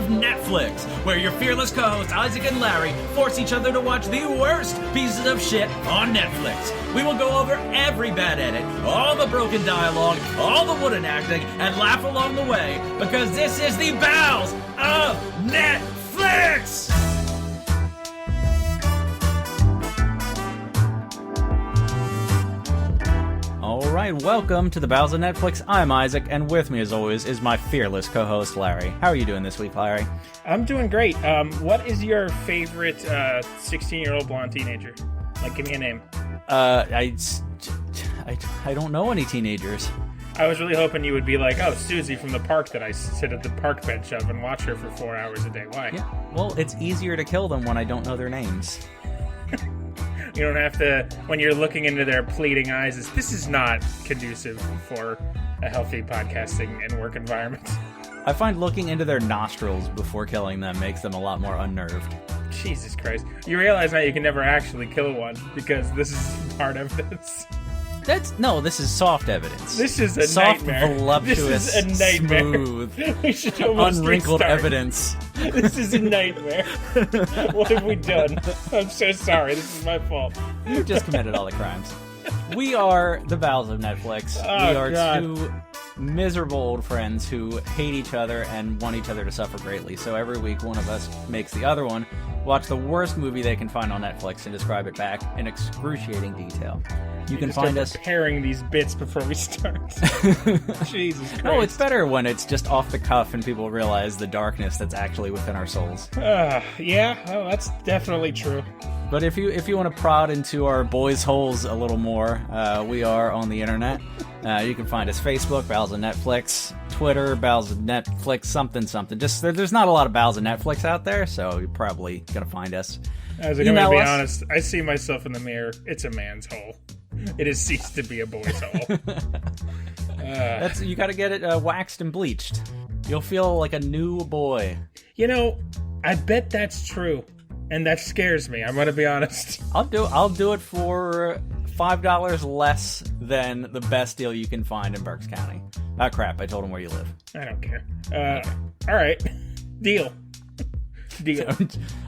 Netflix, where your fearless co-hosts Isaac and Larry force each other to watch the worst pieces of shit on Netflix. We will go over every bad edit, all the broken dialogue, all the wooden acting, and laugh along the way, because this is the Bowels of Netflix! Alright, welcome to the Bowels of Netflix. I'm Isaac, and with me as always is my fearless co-host Larry. How are you doing this week, Larry? I'm doing great. What is your favorite 16-year-old blonde teenager? Like, give me a name. I don't know any teenagers. I was really hoping you would be like, oh, Susie from the park that I sit at the park bench of and watch her for 4 hours a day. Why? Yeah, well, it's easier to kill them when I don't know their names. You don't have to, when you're looking into their pleading eyes, this is not conducive for a healthy podcasting and work environment. I find looking into their nostrils before killing them makes them a lot more unnerved. Jesus Christ. You realize now you can never actually kill one because this is hard evidence. This is soft evidence. This is a soft, nightmare. Voluptuous, this is a nightmare. Smooth, we should almost unwrinkled restart. evidence. This is a nightmare. What have we done? I'm so sorry. This is my fault. You've just committed all the crimes. We are the Bowels of Netflix. Oh, we are God. two miserable old friends who hate each other and want each other to suffer greatly. So every week, one of us makes the other one watch the worst movie they can find on Netflix and describe it back in excruciating detail. You can find us preparing these bits before we start. Jesus Christ. No, it's better when it's just off the cuff and people realize the darkness that's actually within our souls. Yeah, well, that's definitely true. But if you want to prod into our boys' holes a little more, we are on the internet. You can find us Facebook, Bowels of Netflix, Twitter, Bowels of Netflix, something. Just there's not a lot of Bowels of Netflix out there, so you're probably gonna find us. I was going to be honest. I see myself in the mirror. It's a man's hole. It has ceased to be a boy's hole. You got to get it waxed and bleached. You'll feel like a new boy. You know, I bet that's true. And that scares me. I'm going to be honest. I'll do it for $5 less than the best deal you can find in Berks County. Ah, crap! I told him where you live. I don't care. All right, deal.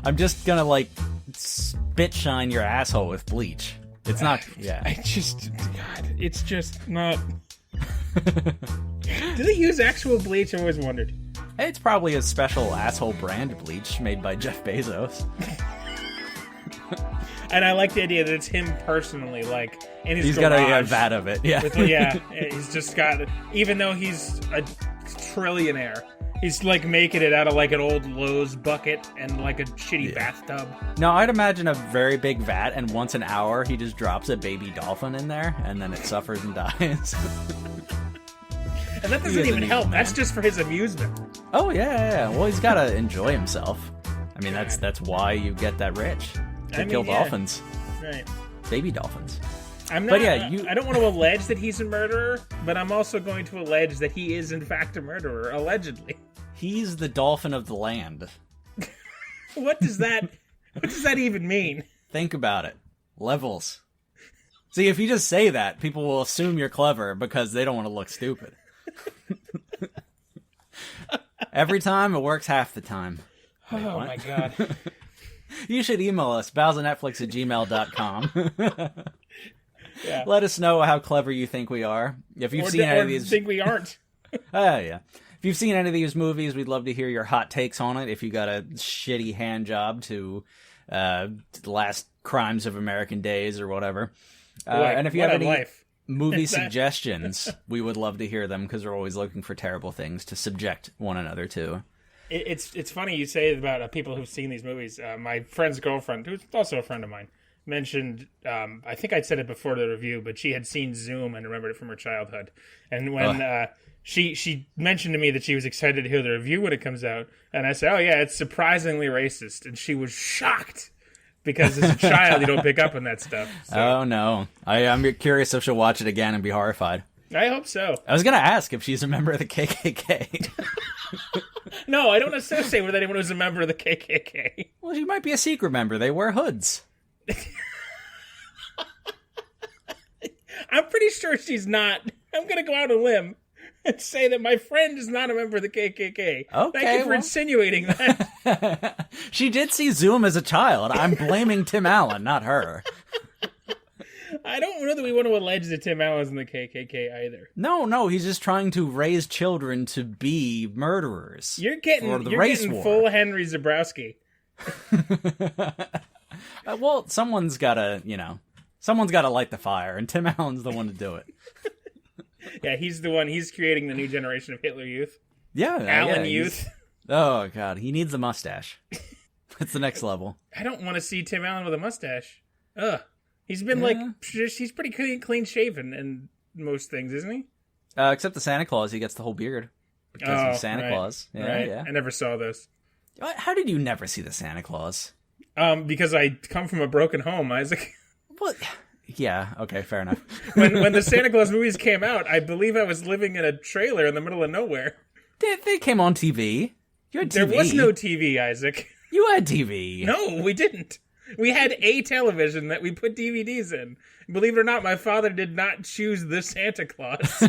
I'm just gonna spit shine your asshole with bleach. It's not. Yeah. God, it's just not. Do they use actual bleach? I always wondered. It's probably a special asshole brand bleach made by Jeff Bezos. And I like the idea that it's him personally, in his He's garage. got a vat of it, yeah. He's just got, even though he's a trillionaire, he's, making it out of, an old Lowe's bucket and, a shitty bathtub. No, I'd imagine a very big vat, and once an hour, he just drops a baby dolphin in there, and then it suffers and dies. And that doesn't even help. That's just for his amusement. Oh, yeah. Well, he's got to enjoy himself. I mean, that's why you get that rich. To kill dolphins. Right. Baby dolphins. I don't want to allege that he's a murderer, but I'm also going to allege that he is, in fact, a murderer, allegedly. He's the dolphin of the land. What does that even mean? Think about it. Levels. See, if you just say that, people will assume you're clever because they don't want to look stupid. Every time, it works half the time. Wait, oh, my God. You should email us, bowelsofnetflix@gmail.com. Yeah. Let us know how clever you think we are. If you've seen any of these, think we aren't. Yeah. If you've seen any of these movies, we'd love to hear your hot takes on it. If you got a shitty hand job to the last crimes of American days or whatever, and if you have any movie suggestions, we would love to hear them because we're always looking for terrible things to subject one another to. It's funny you say about people who've seen these movies. My friend's girlfriend, who's also a friend of mine, mentioned, I think I'd said it before the review, but she had seen Zoom and remembered it from her childhood. And when she mentioned to me that she was excited to hear the review when it comes out, and I said, oh yeah, it's surprisingly racist. And she was shocked because as a child, you don't pick up on that stuff. So. Oh no. I'm curious if she'll watch it again and be horrified. I hope so. I was going to ask if she's a member of the KKK. No, I don't associate with anyone who's a member of the KKK. Well, she might be a secret member. They wear hoods. I'm pretty sure she's not. I'm going to go out on a limb. and say that my friend is not a member of the KKK. Okay, Thank you for insinuating that. She did see Zoom as a child. I'm blaming Tim Allen, not her. I don't know that we want to allege that Tim Allen's in the KKK either. No, he's just trying to raise children to be murderers. You're getting full Henry Zabrowski. Well, someone's gotta light the fire, and Tim Allen's the one to do it. Yeah, he's the one. He's creating the new generation of Hitler Youth. Yeah, Allen Youth. Oh god, he needs a mustache. That's the next level. I don't want to see Tim Allen with a mustache. Ugh. He's been he's pretty clean shaven in most things, isn't he? Except the Santa Claus, he gets the whole beard because of Santa Claus. Yeah, right. Yeah. I never saw those. How did you never see the Santa Claus? Because I come from a broken home, Isaac. What? Yeah. Okay. Fair enough. when the Santa Claus movies came out, I believe I was living in a trailer in the middle of nowhere. They came on TV. You had TV. There was no TV, Isaac. You had TV. No, we didn't. We had a television that we put DVDs in. Believe it or not, my father did not choose the Santa Claus.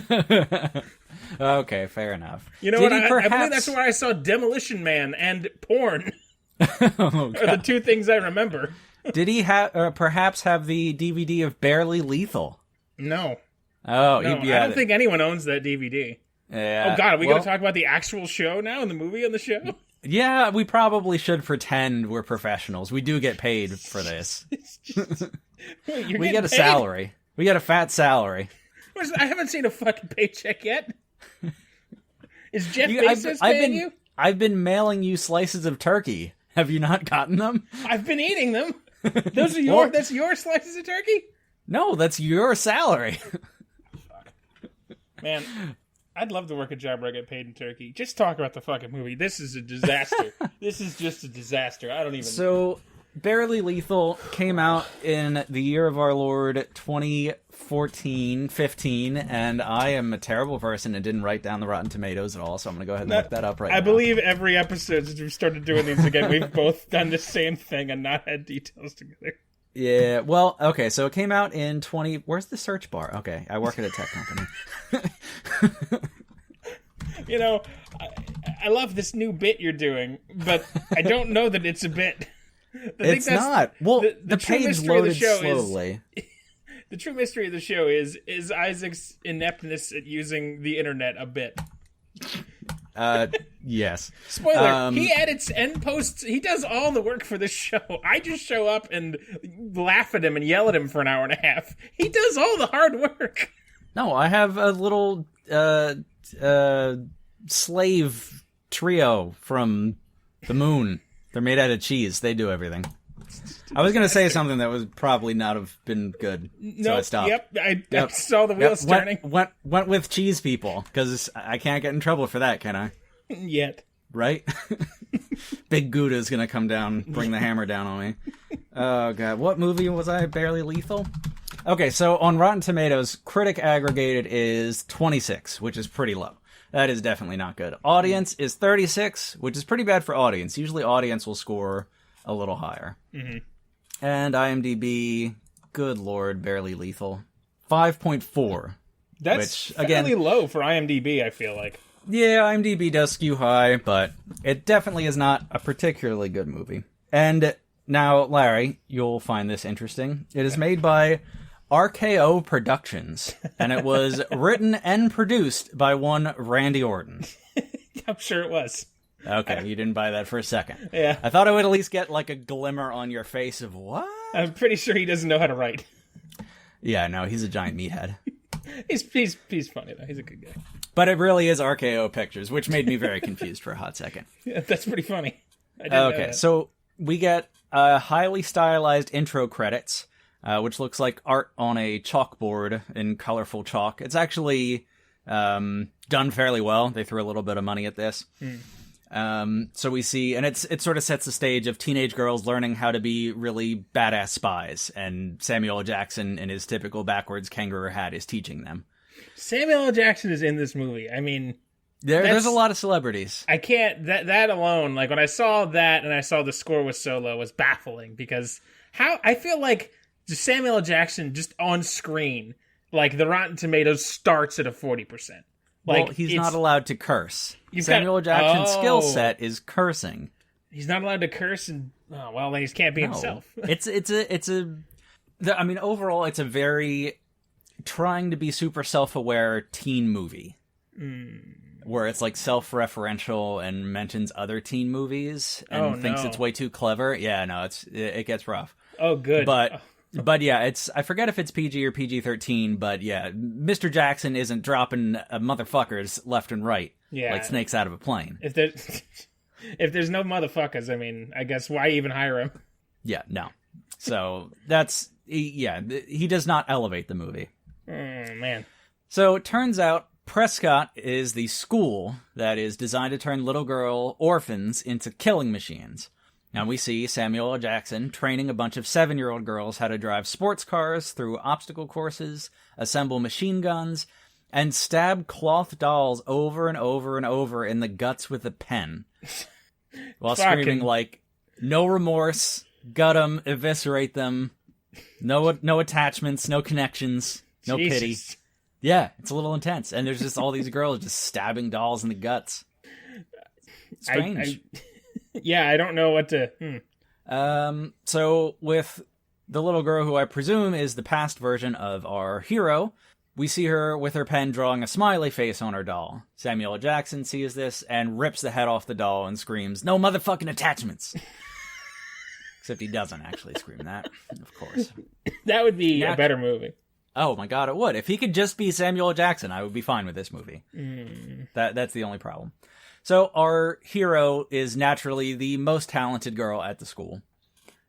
Okay, fair enough. You know what? I believe that's where I saw Demolition Man and porn. Oh, are the two things I remember. Did he perhaps have the DVD of Barely Lethal? No. Oh, no, I don't think anyone owns that DVD. Yeah. Oh, God, are we going to talk about the actual show now and the movie on the show? Yeah, we probably should pretend we're professionals. We do get paid for this. Wait, we get a salary. We get a fat salary. I haven't seen a fucking paycheck yet. Is Jeff Bezos paying you? I've been mailing you slices of turkey. Have you not gotten them? I've been eating them. Those are that's your slices of turkey? No, that's your salary. Man, I'd love to work a job where I get paid in turkey. Just talk about the fucking movie. This is a disaster. This is just a disaster. I don't even... So, Barely Lethal came out in the year of our Lord 2014-15, and I am a terrible person and didn't write down the Rotten Tomatoes at all, so I'm going to go ahead and look that up right now. I believe every episode since we've started doing these again, we've both done the same thing and not had details together. Yeah, well, okay, so it came out in Where's the search bar? Okay, I work at a tech company. You know, I love this new bit you're doing, but I don't know that it's a bit. It's not. Well, the page loaded slowly. The true mystery of the show is Isaac's ineptness at using the internet a bit. Yes. Spoiler, he edits and posts, he does all the work for this show. I just show up and laugh at him and yell at him for an hour and a half. He does all the hard work. No, I have a little slave trio from the moon. They're made out of cheese. They do everything. I was going to say something that would probably not have been good, so I stopped. I saw the wheels turning. Went with cheese people, because I can't get in trouble for that, can I? Yet. Right? Big Gouda's going to come down, bring the hammer down on me. Oh, God. What movie was I? Barely Lethal? Okay, so on Rotten Tomatoes, critic aggregated is 26, which is pretty low. That is definitely not good. Audience is 36, which is pretty bad for audience. Usually audience will score a little higher. Mm-hmm. And IMDb, good lord, Barely Lethal, 5.4. That's which, fairly low for IMDb, I feel like. Yeah, IMDb does skew high, but it definitely is not a particularly good movie. And now, Larry, you'll find this interesting. It is made by RKO Productions, and it was written and produced by one Randy Orton. I'm sure it was. Okay, you didn't buy that for a second. Yeah. I thought I would at least get like a glimmer on your face of what? I'm pretty sure he doesn't know how to write. Yeah, no, he's a giant meathead. He's funny though. He's a good guy. But it really is RKO Pictures, which made me very confused for a hot second. Yeah, that's pretty funny. Okay, so we get highly stylized intro credits, which looks like art on a chalkboard in colorful chalk. It's actually done fairly well. They threw a little bit of money at this. So we see, and it sort of sets the stage of teenage girls learning how to be really badass spies, and Samuel L. Jackson in his typical backwards kangaroo hat is teaching them. Samuel L. Jackson is in this movie. I mean, there's a lot of celebrities. I can't, that alone, like when I saw that and I saw the score was so low, was baffling, because I feel like Samuel L. Jackson just on screen, like the Rotten Tomatoes starts at a 40%. Well, he's not allowed to curse. Samuel Jackson's skill set is cursing. He's not allowed to curse, and then he can't be himself. Overall, it's a very trying to be super self-aware teen movie. Where it's like self-referential and mentions other teen movies and thinks it's way too clever. Yeah, no, it gets rough. Oh, good. But yeah, I forget if it's PG or PG-13, but yeah, Mr. Jackson isn't dropping motherfuckers left and right like snakes out of a plane. If there's no motherfuckers, I guess why even hire him? Yeah, no. So he does not elevate the movie. Man. So it turns out Prescott is the school that is designed to turn little girl orphans into killing machines. Now we see Samuel L. Jackson training a bunch of 7-year-old girls how to drive sports cars through obstacle courses, assemble machine guns, and stab cloth dolls over and over and over in the guts with a pen. While screaming like, no remorse, gut them, eviscerate them, no attachments, no connections, no pity. Yeah, it's a little intense. And there's just all these girls just stabbing dolls in the guts. Strange. I don't know what to... So with the little girl who I presume is the past version of our hero, we see her with her pen drawing a smiley face on her doll. Samuel L. Jackson sees this and rips the head off the doll and screams, no motherfucking attachments. Except he doesn't actually scream that, of course. That would be a better movie. Oh my god, it would. If he could just be Samuel L. Jackson, I would be fine with this movie. That's the only problem. So our hero is naturally the most talented girl at the school.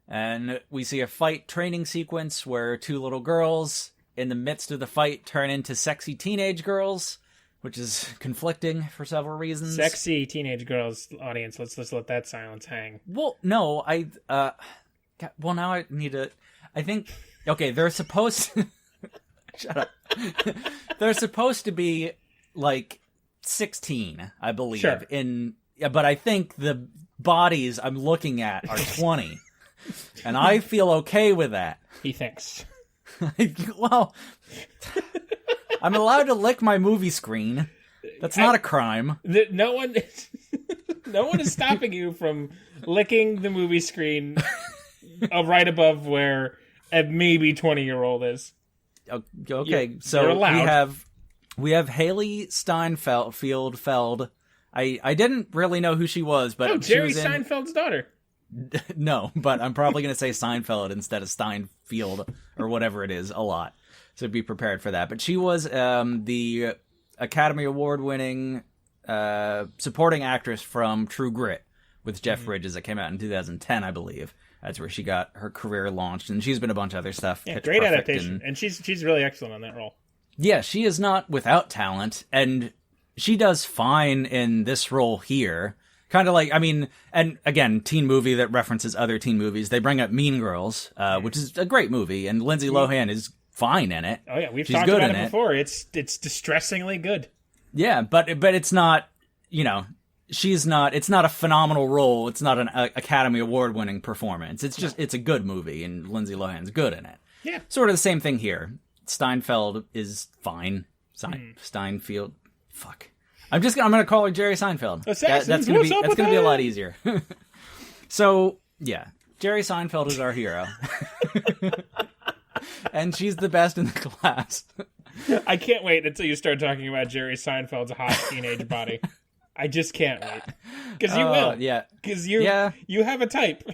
And we see a fight training sequence where 2 little girls in the midst of the fight turn into sexy teenage girls, which is conflicting for several reasons. Sexy teenage girls, audience. Let's just let that silence hang. Well, no, now I need to... I think... Okay, they're supposed... Shut up. They're supposed to be, like, 16, I believe. Sure. But I think the bodies I'm looking at are 20. And I feel okay with that. He thinks. Well, I'm allowed to lick my movie screen. That's not a crime. No one is stopping you from licking the movie screen right above where a maybe 20-year-old is. Okay, so we have Haley Steinfeld. I didn't really know who she was, but Jerry Seinfeld's daughter. No, but I'm probably going to say Seinfeld instead of Steinfield or whatever it is a lot. So be prepared for that. But she was the Academy Award-winning supporting actress from True Grit with Jeff Bridges that came out in 2010, I believe. That's where she got her career launched, and she's been a bunch of other stuff. Yeah, great adaptation, and she's really excellent on that role. Yeah, she is not without talent, and she does fine in this role here. Kind of like, and again, teen movie that references other teen movies. They bring up Mean Girls, which is a great movie, and Lindsay Lohan is fine in it. Oh yeah, she's talked about it before. It's distressingly good. Yeah, but it's not, she's not. It's not a phenomenal role. It's not an Academy Award-winning performance. It's just it's a good movie, and Lindsay Lohan's good in it. Yeah, sort of the same thing here. Steinfeld is fine. Steinfeld, fuck. I'm gonna call her Jerry Seinfeld. That's gonna be a lot easier. So yeah, Jerry Seinfeld is our hero, and she's the best in the class. I can't wait until you start talking about Jerry Seinfeld's hot teenage body. I just can't wait because you will. Yeah, because you have a type.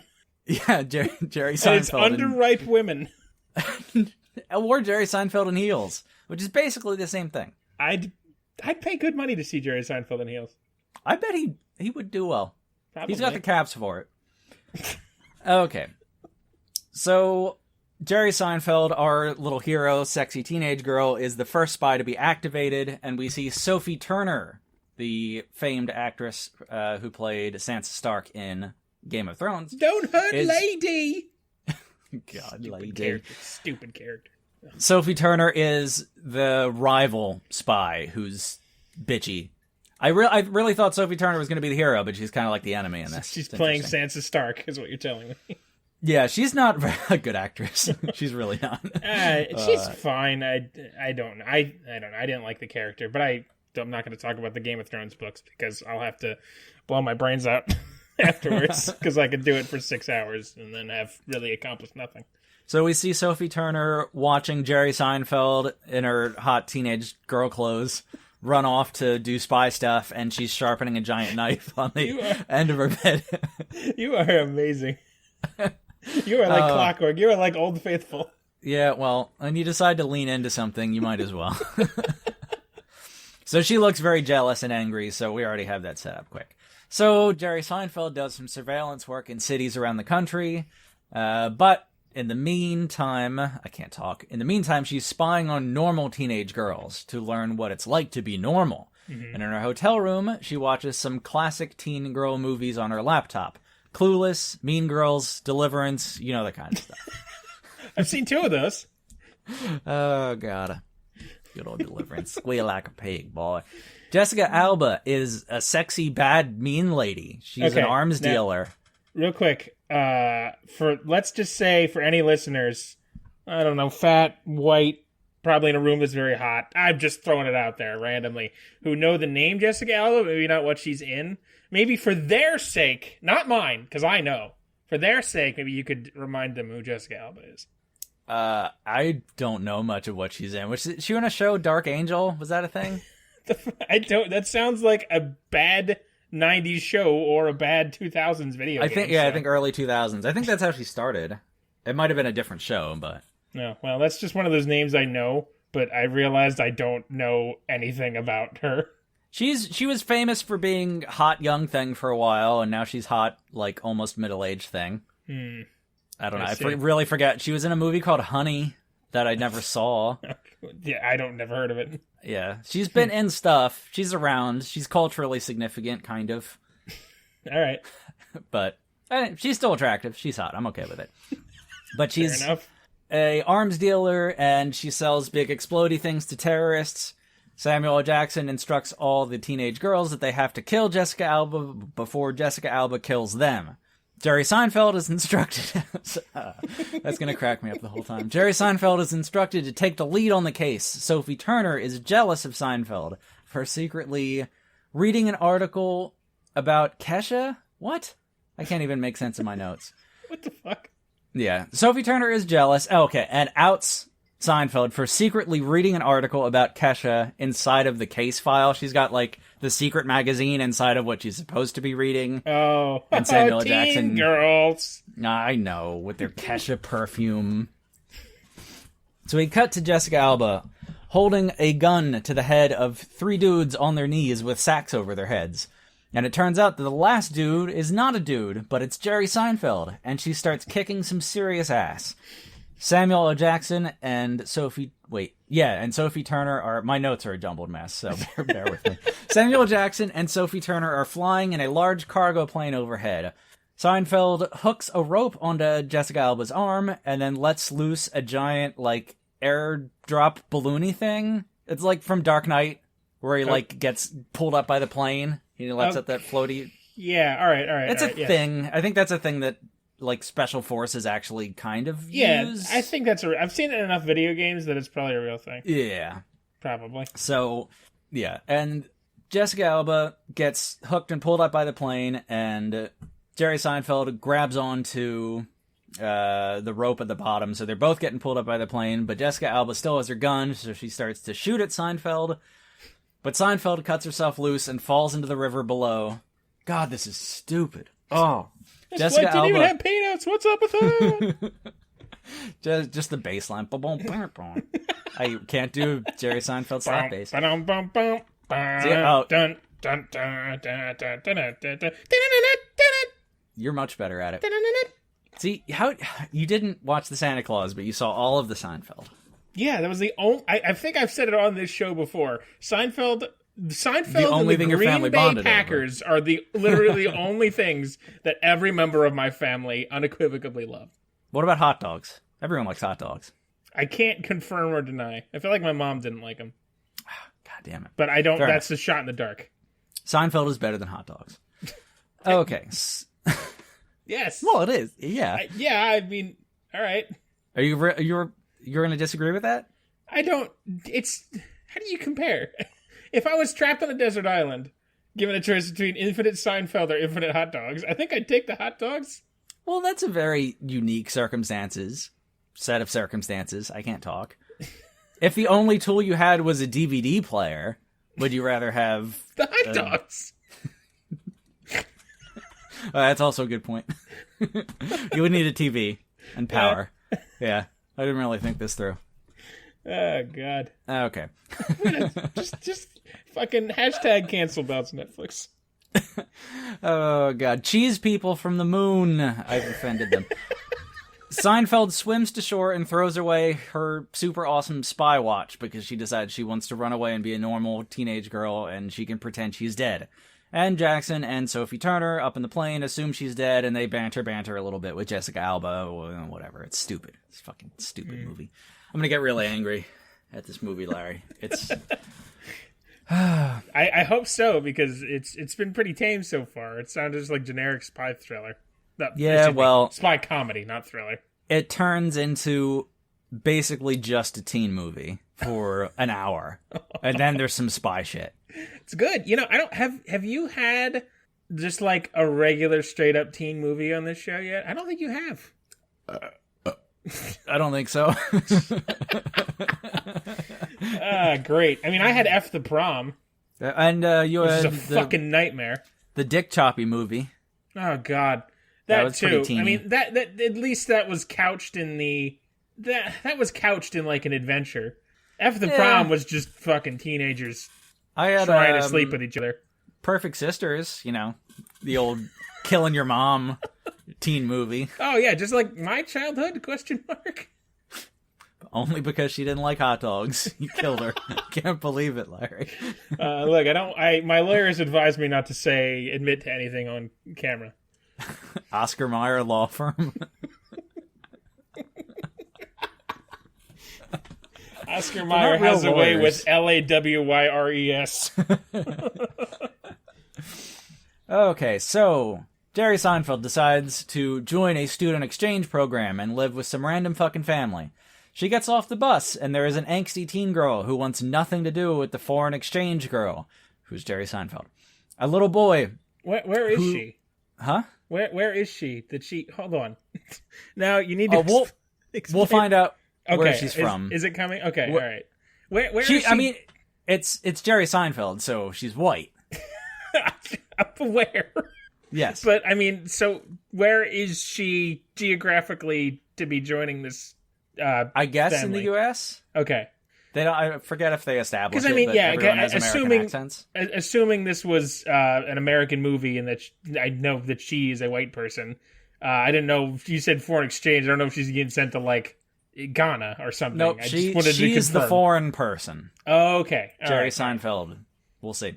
Yeah, Jerry Seinfeld. And it's underripe women. Or Jerry Seinfeld in heels, which is basically the same thing. I'd pay good money to see Jerry Seinfeld in heels. I bet he would do well. Probably. He's got the caps for it. Okay. So, Jerry Seinfeld, our little hero, sexy teenage girl, is the first spy to be activated, and we see Sophie Turner, the famed actress who played Sansa Stark in Game of Thrones. Don't hurt lady! God, lady. Stupid character. Sophie Turner is the rival spy who's bitchy. I really thought Sophie Turner was going to be the hero, but she's kind of like the enemy in this. She's playing Sansa Stark, is what you're telling me. Yeah, she's not a good actress. She's really not. She's fine. I don't know. I didn't like the character, but I I'm not going to talk about the Game of Thrones books because I'll have to blow my brains out afterwards because I could do it for 6 hours and then have really accomplished nothing. So we see Sophie Turner watching Jerry Seinfeld in her hot teenage girl clothes run off to do spy stuff, and she's sharpening a giant knife on the end of her bed. You are amazing. You are like clockwork. You are like Old Faithful. Yeah, well, when you decide to lean into something, you might as well. So she looks very jealous and angry, so we already have that set up quick. So Jerry Seinfeld does some surveillance work in cities around the country, but in the meantime, I can't talk. In the meantime, she's spying on normal teenage girls to learn what it's like to be normal. Mm-hmm. And in her hotel room, she watches some classic teen girl movies on her laptop. Clueless, Mean Girls, Deliverance, you know, that kind of stuff. I've seen 2 of those. Oh, God. Good old Deliverance. Squeal like a pig, boy. Jessica Alba is a sexy, bad, mean lady. She's an arms dealer. Real quick, let's just say for any listeners, I don't know, fat, white, probably in a room that's very hot. I'm just throwing it out there randomly. Who know the name Jessica Alba, maybe not what she's in. Maybe for their sake, not mine, because I know. For their sake, maybe you could remind them who Jessica Alba is. I don't know much of what she's in. Was she on a show, Dark Angel? Was that a thing? That sounds like a bad 90s show or a bad 2000s video game. I think early 2000s. I think that's how she started. It might have been a different show, but... No, well, that's just one of those names I know, but I realized I don't know anything about her. She was famous for being hot young thing for a while, and now she's hot, like, almost middle-aged thing. I don't know. I really forget. She was in a movie called Honey that I never saw. Yeah, I never heard of it. Yeah, she's been in stuff. She's around. She's culturally significant, kind of. All right. But she's still attractive. She's hot. I'm okay with it. But she's Fair enough. A arms dealer, and she sells big explodey things to terrorists. Samuel L. Jackson instructs all the teenage girls that they have to kill Jessica Alba before Jessica Alba kills them. Jerry Seinfeld is instructed... that's going to crack me up the whole time. Jerry Seinfeld is instructed to take the lead on the case. Sophie Turner is jealous of Seinfeld for secretly reading an article about Kesha? What? I can't even make sense of my notes. What the fuck? Yeah. Sophie Turner is jealous. Oh, okay. And outs Seinfeld for secretly reading an article about Kesha inside of the case file. She's got, like, the secret magazine inside of what she's supposed to be reading. Oh, and Samuel teen Jackson. Girls. I know, with their Kesha perfume. So we cut to Jessica Alba holding a gun to the head of 3 dudes on their knees with sacks over their heads. And it turns out that the last dude is not a dude, but it's Jerry Seinfeld, and she starts kicking some serious ass. Samuel L. Jackson and Sophie Turner are... My notes are a jumbled mess, so bear with me. Samuel L. Jackson and Sophie Turner are flying in a large cargo plane overhead. Seinfeld hooks a rope onto Jessica Alba's arm and then lets loose a giant, like, airdrop balloony thing. It's like from Dark Knight, where he, like, gets pulled up by the plane. He lets out that floaty... Yeah, all right. It's a thing. I think that's a thing that... like, special forces actually kind of use. I think that's I've seen it in enough video games that it's probably a real thing. Yeah. Probably. So, yeah. And Jessica Alba gets hooked and pulled up by the plane, and Jerry Seinfeld grabs onto the rope at the bottom, so they're both getting pulled up by the plane, but Jessica Alba still has her gun, so she starts to shoot at Seinfeld, but Seinfeld cuts herself loose and falls into the river below. God, this is stupid. Oh. Jessica Alba didn't even have peanuts. What's up with that? just the bass line. I can't do Jerry Seinfeld slap bass. You're much better at it. See, how you didn't watch the Santa Claus, but you saw all of the Seinfeld. Yeah, that was the only... I think I've said it on this show before. Seinfeld the only and the thing your Green family Bay bonded Packers are literally the only things that every member of my family unequivocally love. What about hot dogs? Everyone likes hot dogs. I can't confirm or deny. I feel like my mom didn't like them. God damn it. But I don't... That's a shot in the dark. Seinfeld is better than hot dogs. Okay. Yes. Well, it is. Yeah. I mean, all right. Are you're going to disagree with that? I don't... It's... How do you compare? If I was trapped on a desert island, given a choice between infinite Seinfeld or infinite hot dogs, I think I'd take the hot dogs. Well, that's a very unique set of circumstances. I can't talk. If the only tool you had was a DVD player, would you rather have... the hot dogs? That's also a good point. You would need a TV and power. Yeah, I didn't really think this through. Oh, God. Okay. just fucking hashtag cancel belts Netflix. Oh, God. Cheese people from the moon. I've offended them. Seinfeld swims to shore and throws away her super awesome spy watch because she decides she wants to run away and be a normal teenage girl and she can pretend she's dead. And Jackson and Sophie Turner up in the plane assume she's dead and they banter a little bit with Jessica Alba or whatever. It's stupid. It's a fucking stupid movie. I'm gonna get really angry at this movie, Larry. It's... I hope so, because it's been pretty tame so far. It sounds just like generic spy thriller. Spy comedy, not thriller. It turns into basically just a teen movie for an hour, and then there's some spy shit. It's good. You know, I don't have you had just like a regular straight up teen movie on this show yet? I don't think you have. I don't think so. Great. I mean, I had F the Prom. And you which had is a fucking nightmare. The Dick Choppy movie. Oh, God. That was too. pretty teeny. I mean, that at least that was couched in that was couched in like an adventure. F the Prom was just fucking teenagers trying to sleep with each other. Perfect Sisters, you know, the old killing your mom teen movie. Oh yeah, just like my childhood? ? Only because she didn't like hot dogs. You killed her. Can't believe it, Larry. Look, my lawyers advised me not to admit to anything on camera. Oscar Mayer Law Firm. Oscar Mayer has a way with LAWYRES. Okay, so Jerry Seinfeld decides to join a student exchange program and live with some random fucking family. She gets off the bus, and there is an angsty teen girl who wants nothing to do with the foreign exchange girl, who's Jerry Seinfeld. A little boy. Where is she? Huh? Where is she? Hold on. Now you need to. We'll find out where she's from. Is it coming? Okay, all right. Where is she? I mean, it's Jerry Seinfeld, so she's white. I'm aware. Yes, but I mean, so where is she geographically to be joining this? I guess family? In the U.S. Okay. They don't. I forget if they established I mean, it. yeah. Everyone has American accents. Assuming this was an American movie, and that I know that she is a white person. I didn't know. You said foreign exchange. I don't know if she's getting sent to like Ghana or something. Nope, she's the foreign person. Oh, okay. Jerry Seinfeld. We'll see.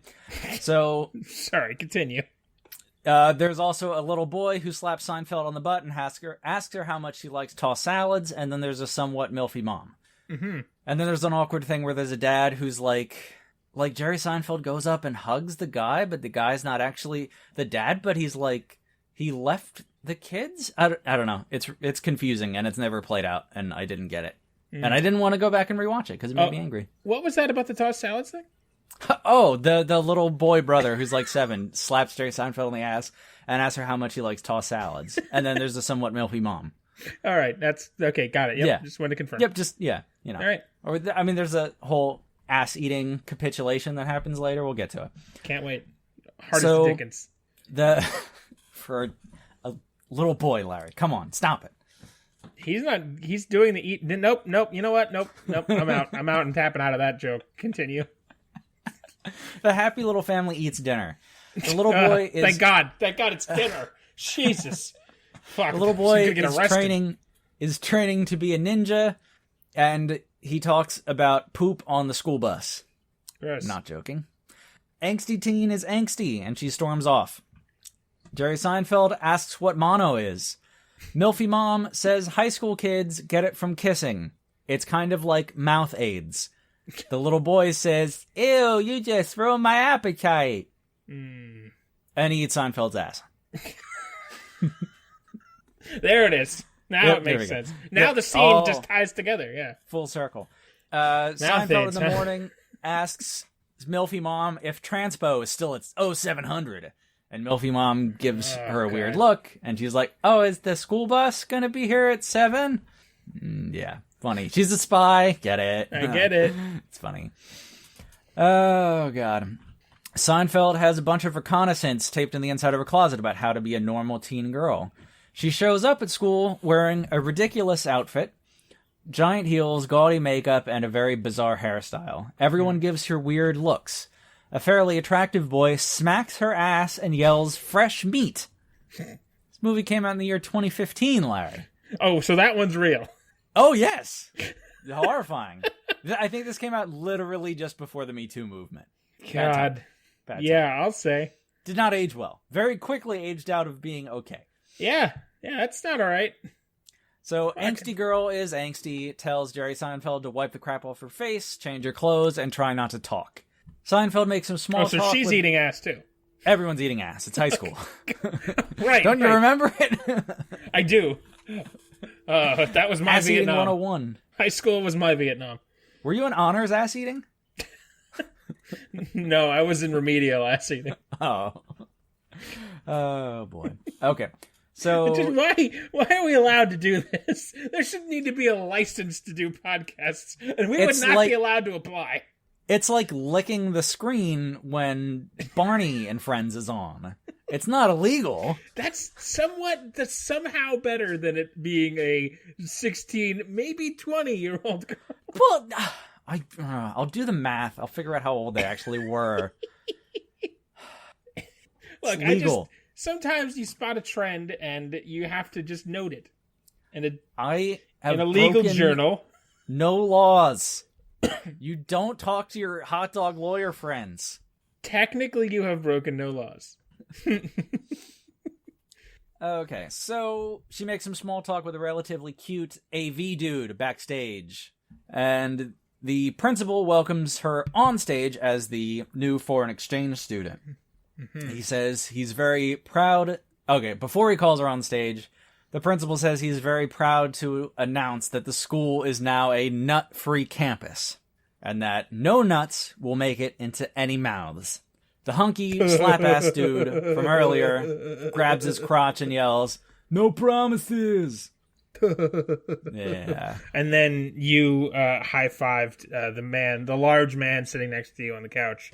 So sorry. Continue. There's also a little boy who slaps Seinfeld on the butt and asks her how much she likes tossed salads, and then there's a somewhat milfy mom. Mm-hmm. And then there's an awkward thing where there's a dad who's like Jerry Seinfeld goes up and hugs the guy, but the guy's not actually the dad, but he's like, he left the kids? I don't know. It's confusing, and it's never played out, and I didn't get it. Mm. And I didn't want to go back and rewatch it, because it made me angry. What was that about the tossed salads thing? Oh, the little boy brother who's like 7 slaps Jerry Seinfeld in the ass and asks her how much he likes tossed salads. And then there's a somewhat milfy mom. All right, that's okay. Got it. Yep, yeah, just wanted to confirm. Yep, you know. All right. Or I mean, there's a whole ass-eating capitulation that happens later. We'll get to it. Can't wait. Hard as Dickens. For a little boy, Larry, come on, stop it. He's not. He's doing the eat. Nope. You know what? Nope. I'm out. I'm out and tapping out of that joke. Continue. The happy little family eats dinner. The little boy is. Thank God, it's dinner. Jesus. Fuck. The little boy is training to be a ninja, and he talks about poop on the school bus. Gross. Not joking. Angsty teen is angsty, and she storms off. Jerry Seinfeld asks what mono is. Milfy mom says high school kids get it from kissing. It's kind of like mouth aids. The little boy says, "Ew, you just ruined my appetite." And he eats Seinfeld's ass. There it is. Now it makes sense. Now the scene just ties together, yeah. Full circle. Seinfeld in the morning asks Milfy Mom if transpo is still at 0700. And Milfy Mom gives her a weird look, and she's like, oh, is the school bus gonna be here at 7? Yeah, funny. She's a spy. Get it. I get it. It's funny. Oh, God. Seinfeld has a bunch of reconnaissance taped in the inside of her closet about how to be a normal teen girl. She shows up at school wearing a ridiculous outfit, giant heels, gaudy makeup, and a very bizarre hairstyle. Everyone gives her weird looks. A fairly attractive boy smacks her ass and yells, fresh meat. This movie came out in the year 2015, Larry. Oh, so that one's real. Oh, yes. Horrifying. I think this came out literally just before the Me Too movement. God. Bad time. Yeah, I'll say. Did not age well. Very quickly aged out of being okay. Yeah, that's not all right. So, Angsty Girl is angsty, tells Jerry Seinfeld to wipe the crap off her face, change her clothes, and try not to talk. Seinfeld makes some small talk. Oh, so she's eating ass, too. Everyone's eating ass. It's high school. Right. Don't you remember it? I do. That was my ass Vietnam. Eating 101. High school was my Vietnam. Were you in honors ass eating? No, I was in remedial ass eating. Oh. Oh, boy. Okay. So Dude, why are we allowed to do this? There should need to be a license to do podcasts, and we would not be allowed to apply. It's like licking the screen when Barney and Friends is on. It's not illegal. That's somehow better than it being a 16, maybe 20-year-old girl. Well, I'll do the math. I'll figure out how old they actually were. Look, it's legal. Sometimes you spot a trend and you have to just note it. And I have in a legal journal. No laws. You don't talk to your hot dog lawyer friends. Technically, you have broken no laws. Okay, so she makes some small talk with a relatively cute AV dude backstage. And the principal welcomes her on stage as the new foreign exchange student. Mm-hmm. He says he's very proud. Okay, before he calls her on stage, the principal says he's very proud to announce that the school is now a nut-free campus, and that no nuts will make it into any mouths. The hunky, slap-ass dude from earlier grabs his crotch and yells, "No promises!" Yeah. And then you high-fived the large man sitting next to you on the couch,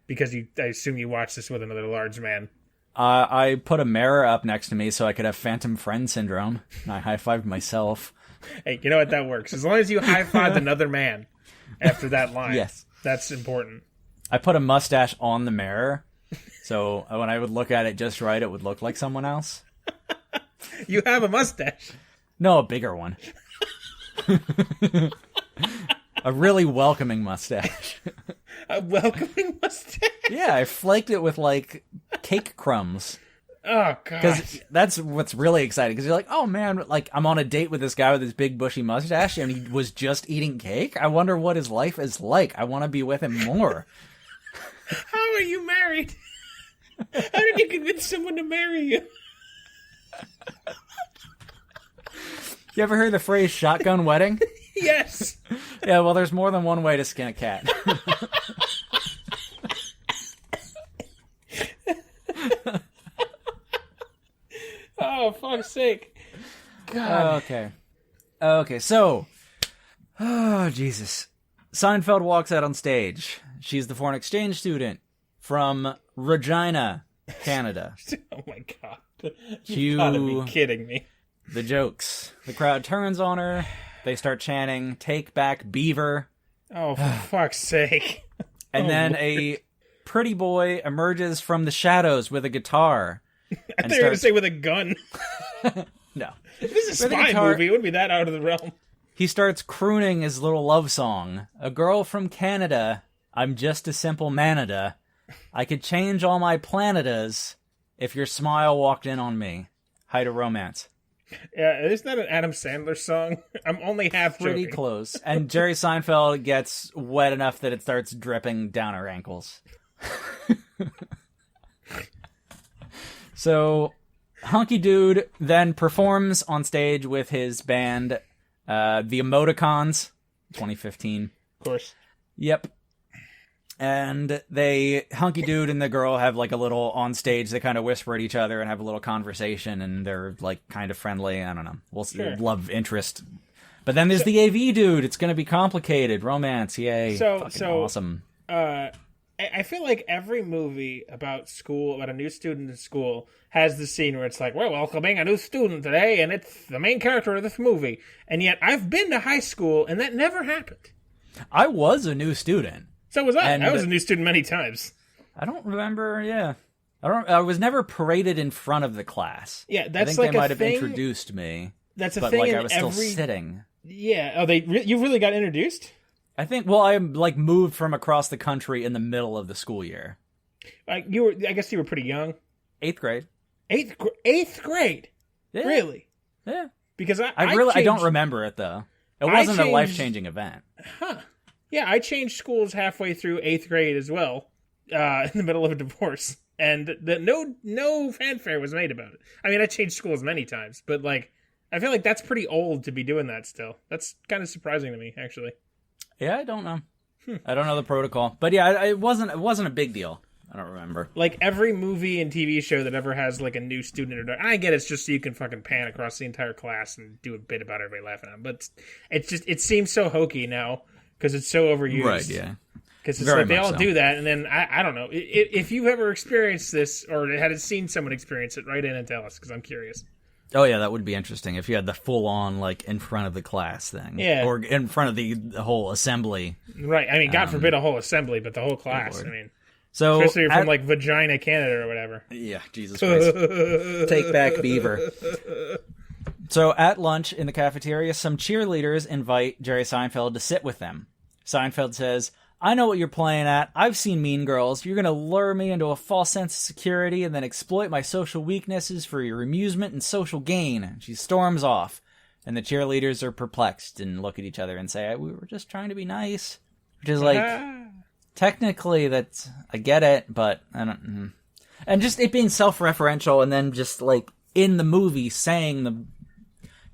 because I assume you watched this with another large man. I put a mirror up next to me so I could have phantom friend syndrome, and I high-fived myself. Hey, you know what? That works. As long as you high-fived another man after that line. Yes. That's important. I put a mustache on the mirror, so when I would look at it just right, it would look like someone else. You have a mustache. No, a bigger one. A really welcoming mustache. A welcoming mustache? Yeah, I flaked it with, like, cake crumbs. Oh, God. Because that's what's really exciting. Because you're like, oh, man, like, I'm on a date with this guy with his big bushy mustache, and he was just eating cake? I wonder what his life is like. I want to be with him more. How are you married? How did you convince someone to marry you? You ever heard the phrase shotgun wedding? Yes. Yeah, well, there's more than one way to skin a cat. Oh, fuck's sake. God. Okay, so... Oh, Jesus. Seinfeld walks out on stage. She's the foreign exchange student from Regina, Canada. Oh, my God. You gotta be kidding me. The jokes. The crowd turns on her. They start chanting, "Take back Beaver." Oh, for fuck's sake. And then a pretty boy emerges from the shadows with a guitar. I thought you were going to say with a gun. No. If this is a spy movie, it wouldn't be that out of the realm. He starts crooning his little love song. "A girl from Canada, I'm just a simple manada. I could change all my planetas if your smile walked in on me." Height of romance. Yeah, isn't that an Adam Sandler song? I'm only half joking. Pretty close. And Jerry Seinfeld gets wet enough that it starts dripping down her ankles. So, Hunky Dude then performs on stage with his band, The Emoticons, 2015. Of course. Yep. And Hunky Dude and the girl have like a little on stage. They kind of whisper at each other and have a little conversation, and they're like kind of friendly. I don't know. We'll see. Sure. Love interest. But then there's the AV dude. It's going to be complicated. Romance. Yay. Fucking awesome. I feel like every movie about school, about a new student in school, has the scene where it's like, we're welcoming a new student today, and it's the main character of this movie. And yet I've been to high school, and that never happened. I was a new student. So was I. I was a new student many times. I don't remember. Yeah, I was never paraded in front of the class. Yeah, that's I think like they might a have thing. introduced me. That's a but thing. Like in I was every... still sitting. Yeah. Oh, you really got introduced? I think. Well, I like moved from across the country in the middle of the school year. I guess you were pretty young. 8th grade. Eighth grade. Yeah. Really? Yeah. Because I don't remember it though. It wasn't a life-changing event. Huh. Yeah, I changed schools halfway through 8th grade as well, in the middle of a divorce, and no fanfare was made about it. I mean, I changed schools many times, but like, I feel like that's pretty old to be doing that still. That's kind of surprising to me, actually. Yeah, I don't know. I don't know the protocol, but yeah, it wasn't a big deal. I don't remember. Like every movie and TV show that ever has like a new student introduction, I get it's just so you can fucking pan across the entire class and do a bit about everybody laughing at them, but it seems so hokey now. Because it's so overused. Right, yeah. Because it's like they all do that, and then, I don't know. If you've ever experienced this, or had seen someone experience it, write in and tell us, because I'm curious. Oh, yeah, that would be interesting, if you had the full-on, like, in front of the class thing. Yeah. Or in front of the whole assembly. Right, I mean, God forbid a whole assembly, but the whole class, I mean. So, especially if you're from, like, Vagina, Canada, or whatever. Yeah, Jesus Christ. Take back Beaver. So, at lunch in the cafeteria, some cheerleaders invite Jerry Seinfeld to sit with them. Seinfeld says, I know what you're playing at. I've seen Mean Girls. You're going to lure me into a false sense of security and then exploit my social weaknesses for your amusement and social gain. She storms off, and the cheerleaders are perplexed and look at each other and say, we were just trying to be nice. Which is like, technically, that's, I get it, but I don't. And just it being self-referential and then just like in the movie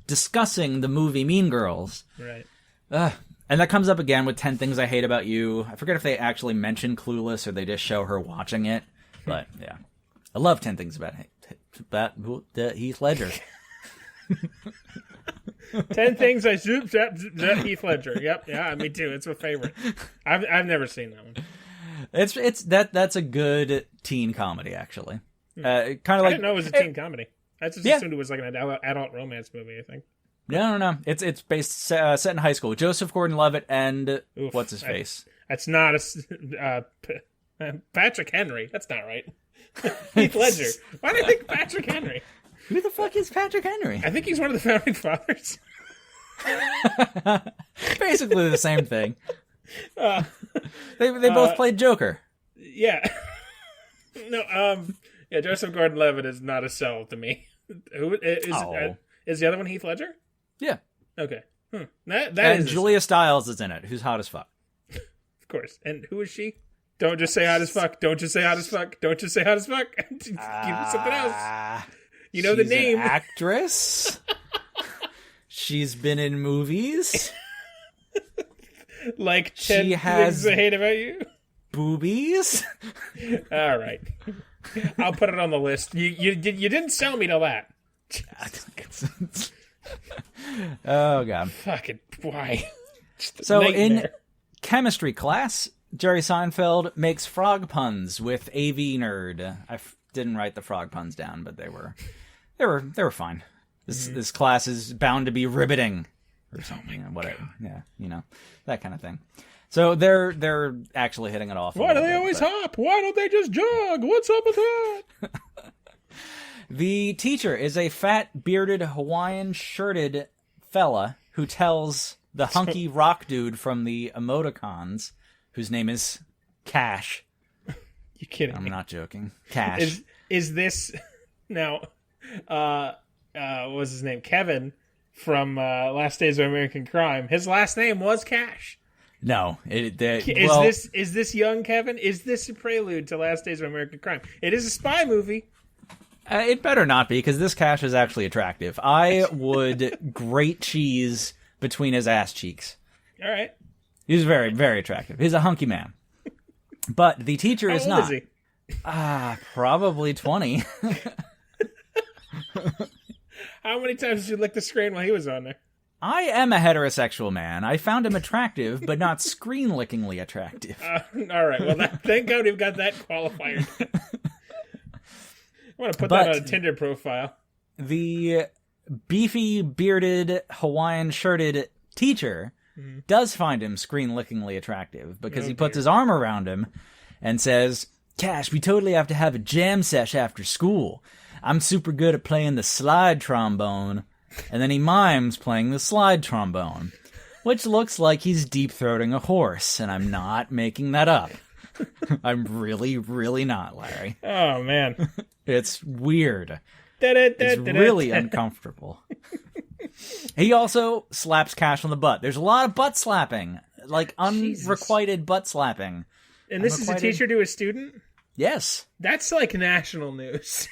discussing the movie Mean Girls. Right. And that comes up again with 10 Things I Hate About You. I forget if they actually mention Clueless or they just show her watching it. But, yeah. I love 10 Things About Heath Ledger. 10 Things I Zoop Zap Heath Ledger. Yep, yeah, me too. It's my favorite. I've never seen that one. That's a good teen comedy, actually. Kind of like I didn't know it was a teen comedy. I just assumed it was like an adult romance movie, I think. No. It's based set in high school. Joseph Gordon-Levitt and what's his face? That's not Patrick Henry. That's not right. Heath Ledger. Why do I think Patrick Henry? Who the fuck is Patrick Henry? I think he's one of the founding fathers. Basically the same thing. They both played Joker. Yeah. No. Yeah. Joseph Gordon-Levitt is not a sell to me. Who is the other one? Heath Ledger. Yeah. Okay. That and is Julia Stiles is in it, who's hot as fuck. Of course. And who is she? Don't just say hot as fuck. Don't just say hot as fuck. Don't just say hot as fuck. Give me something else. You know the name. An actress. She's been in movies. Like 10 Things I Hate About You. Boobies. All right. I'll put it on the list. You didn't sell me to that. Oh god. Fucking why? So in chemistry class, Jerry Seinfeld makes frog puns with AV Nerd. I didn't write the frog puns down, but they were fine. This class is bound to be riveting or something. Whatever. Yeah, that kind of thing. So they're actually hitting it off. Why do they always hop? Why don't they just jog? What's up with that? The teacher is a fat, bearded, Hawaiian-shirted fella who tells the hunky rock dude from the emoticons, whose name is Cash. You kidding me? I'm not joking. Cash. Is this now? What was his name? Kevin from Last Days of American Crime. His last name was Cash. No. Is this young Kevin? Is this a prelude to Last Days of American Crime? It is a spy movie. It better not be, because this Cash is actually attractive. I would grate cheese between his ass cheeks. All right. He's very, very attractive. He's a hunky man. But the teacher is How old not. is he? Probably 20. How many times did you lick the screen while he was on there? I am a heterosexual man. I found him attractive, but not screen-lickingly attractive. All right. Well, thank God we've got that qualifier. I want to put that on a Tinder profile. The beefy, bearded, Hawaiian-shirted teacher does find him screen-lickingly attractive because he puts his arm around him and says, Cash, we totally have to have a jam sesh after school. I'm super good at playing the slide trombone. And then he mimes playing the slide trombone, which looks like he's deep-throating a horse, and I'm not making that up. I'm really, really not, Larry. Oh, man. It's weird. It's really uncomfortable. He also slaps Cash on the butt. There's a lot of butt slapping, like unrequited butt slapping. And this is a teacher to a student? Yes. That's like national news.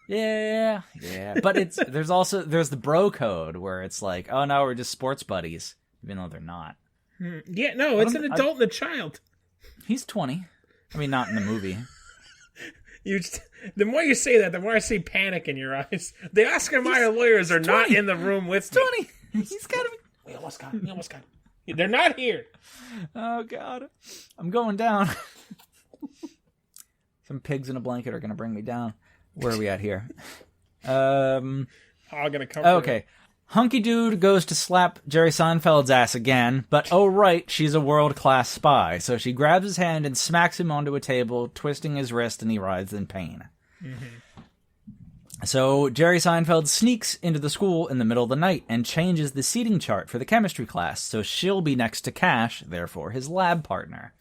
Yeah. But there's the bro code where it's like, oh no, we're just sports buddies, even though they're not. Yeah, no, it's an adult and a child. He's 20. I mean, not in the movie. The more you say that, the more I see panic in your eyes. The Oscar Mayer lawyers are not in the room with me. 20. He's got to be. We almost got him. They're not here. Oh God, I'm going down. Some pigs in a blanket are going to bring me down. Where are we at here? I'm gonna come. Okay. Hunky Dude goes to slap Jerry Seinfeld's ass again, but oh right, she's a world-class spy. So she grabs his hand and smacks him onto a table, twisting his wrist, and he writhes in pain. So Jerry Seinfeld sneaks into the school in the middle of the night and changes the seating chart for the chemistry class, so she'll be next to Cash, therefore his lab partner.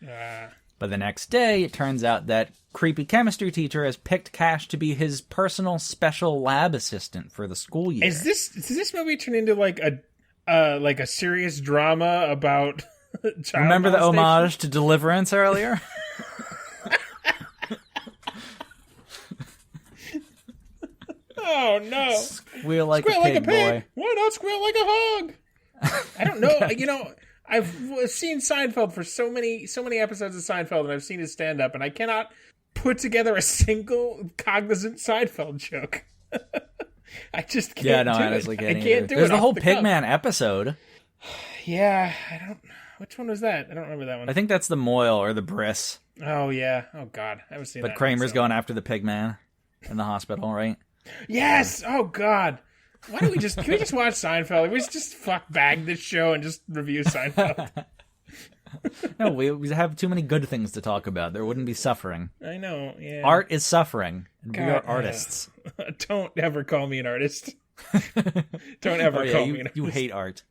But the next day, it turns out that creepy chemistry teacher has picked Cash to be his personal special lab assistant for the school year. Does this movie turn into like a serious drama about child Remember the molestation? homage to Deliverance earlier? Oh no! Squeal like a pig, boy. Why not squeal like a hog? I don't know. You know, I've seen Seinfeld for so many episodes of Seinfeld, and I've seen his stand-up, and I cannot put together a single cognizant Seinfeld joke. I just can't. Yeah, no, do honestly, it. can't I can't do it. There's the whole cuff. Pigman episode. Yeah, I don't. Which one was that? I don't remember that one. I think that's the Moyle or the Briss. Oh yeah. Oh god, I haven't seen that. But Kramer's going after the Pigman in the hospital, right? Yes. Oh god. Why don't we just can we just watch Seinfeld? We just fuck bag this show and just review Seinfeld. No, we have too many good things to talk about. There wouldn't be suffering. I know. Yeah. Art is suffering, and we are artists. Don't ever call me an artist. Don't ever call me an artist. You hate art.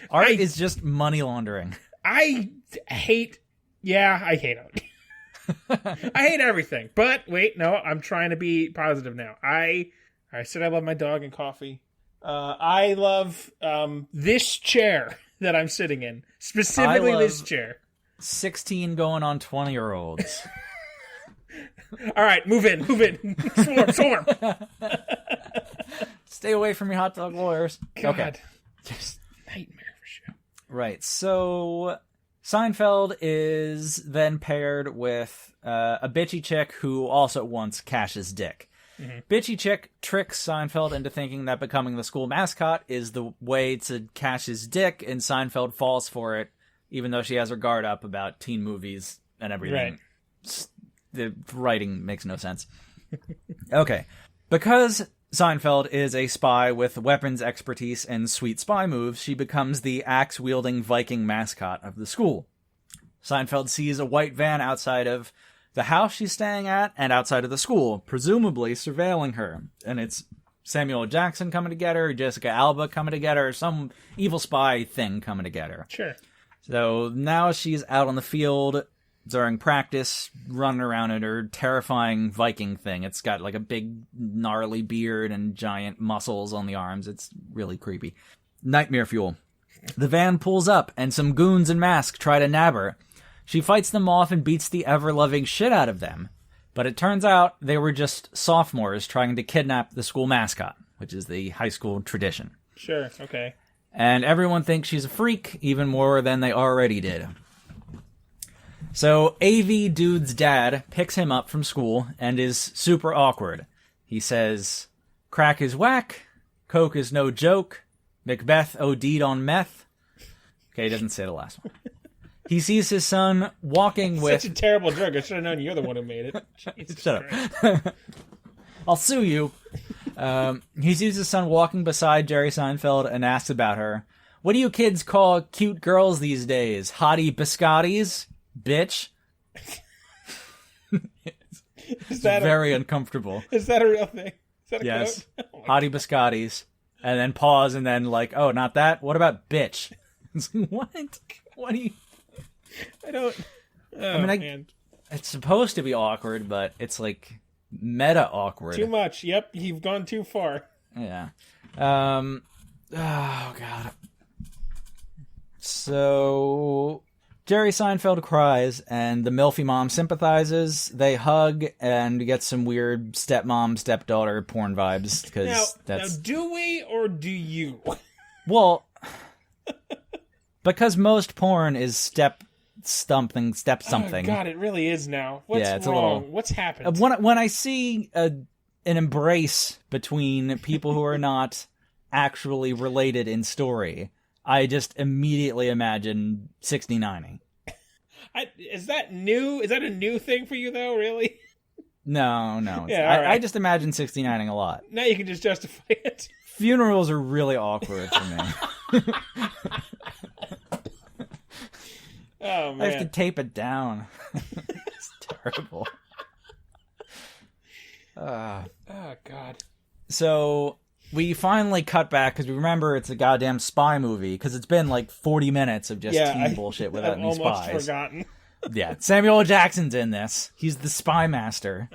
Art is just money laundering. I hate art. I hate everything. But wait, no, I'm trying to be positive now. I said I love my dog and coffee. I love this chair that I'm sitting in. Specifically this chair. 16 going on 20-year-olds. All right, move in. Swarm. Stay away from your hot dog lawyers. God. Okay. Just nightmare for sure. Right, so Seinfeld is then paired with a bitchy chick who also wants Cash's dick. Mm-hmm. Bitchy chick tricks Seinfeld into thinking that becoming the school mascot is the way to Cash's dick, and Seinfeld falls for it, even though she has her guard up about teen movies and everything. Right. The writing makes no sense. Okay. Because Seinfeld is a spy with weapons expertise and sweet spy moves, she becomes the axe-wielding Viking mascot of the school. Seinfeld sees a white van outside of the house she's staying at and outside of the school, presumably surveilling her. And it's Samuel L. Jackson coming to get her, Jessica Alba coming to get her, some evil spy thing coming to get her. Sure. So now she's out on the field during practice, running around in her terrifying Viking thing. It's got like a big gnarly beard and giant muscles on the arms. It's really creepy. Nightmare fuel. The van pulls up and some goons in masks try to nab her. She fights them off and beats the ever-loving shit out of them. But it turns out they were just sophomores trying to kidnap the school mascot, which is the high school tradition. Sure, okay. And everyone thinks she's a freak, even more than they already did. So AV Dude's dad picks him up from school and is super awkward. He says, crack is whack, coke is no joke, Macbeth OD'd on meth. Okay, he doesn't say the last one. He sees his son walking with... Such a terrible joke. I should have known you're the one who made it. Jesus Shut up. I'll sue you. He sees his son walking beside Jerry Seinfeld and asks about her. What do you kids call cute girls these days? Hottie biscottis? Bitch. Is that very uncomfortable. Is that a real thing? Is that a yes. quote? Oh Hottie biscottis. And then pause and then like, oh, not that? What about bitch? It's like, what? What do you... I don't... Oh, man. It's supposed to be awkward, but it's like meta awkward. Too much. Yep, you've gone too far. Yeah. Oh, God. So... Jerry Seinfeld cries, and the Milfy mom sympathizes. They hug and get some weird stepmom, stepdaughter porn vibes. Now, do we or do you? Well, because most porn is step something. Oh, God, it really is now. What's wrong? What's happened? When I see an embrace between people who are not actually related in story, I just immediately imagine 69ing. Is that new? Is that a new thing for you, though, really? No. Yeah, right. I just imagine 69ing a lot. Now you can just justify it. Funerals are really awkward for me. Oh, man. I have to tape it down. It's terrible. Oh, God. So... we finally cut back because we remember it's a goddamn spy movie because it's been like 40 minutes of just teen bullshit without any spies. I've almost forgotten. Yeah, Samuel L. Jackson's in this. He's the spy master.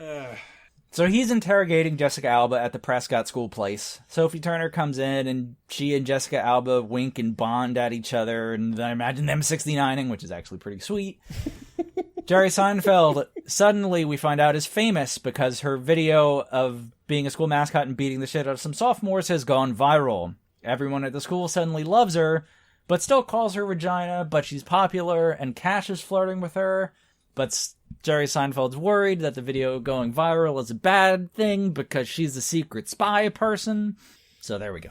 So he's interrogating Jessica Alba at the Prescott School place. Sophie Turner comes in and she and Jessica Alba wink and bond at each other, and I imagine them 69ing, which is actually pretty sweet. Jerry Seinfeld, suddenly we find out, is famous because her video of being a school mascot and beating the shit out of some sophomores has gone viral. Everyone at the school suddenly loves her, but still calls her Regina, but she's popular, and Cash is flirting with her, but Jerry Seinfeld's worried that the video going viral is a bad thing because she's the secret spy person. So there we go.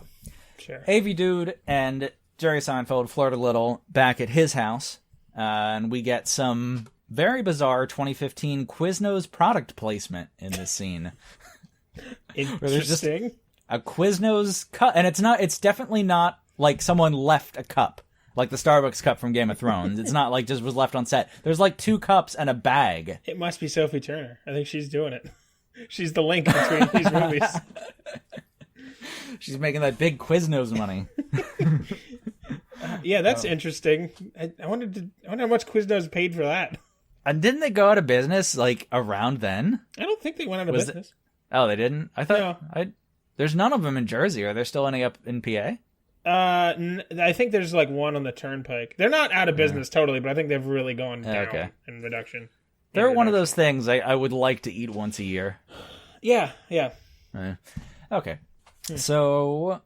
Sure. AV Dude and Jerry Seinfeld flirt a little back at his house, and we get some... very bizarre 2015 Quiznos product placement in this scene. Interesting. Where there's just a Quiznos cup, and it's definitely not like someone left a cup, like the Starbucks cup from Game of Thrones. It's not like just was left on set. There's like 2 cups and a bag. It must be Sophie Turner. I think she's doing it. She's the link between these movies. She's making that big Quiznos money. Yeah, that's interesting. I wonder how much Quiznos paid for that. And didn't they go out of business like around then? I don't think they went out of business. Oh, they didn't? I thought No. There's none of them in Jersey. Are there still any up in PA? I think there's like one on the Turnpike. They're not out of business totally, but I think they've really gone down in reduction. They're one of those things I would like to eat once a year. Yeah. Okay. So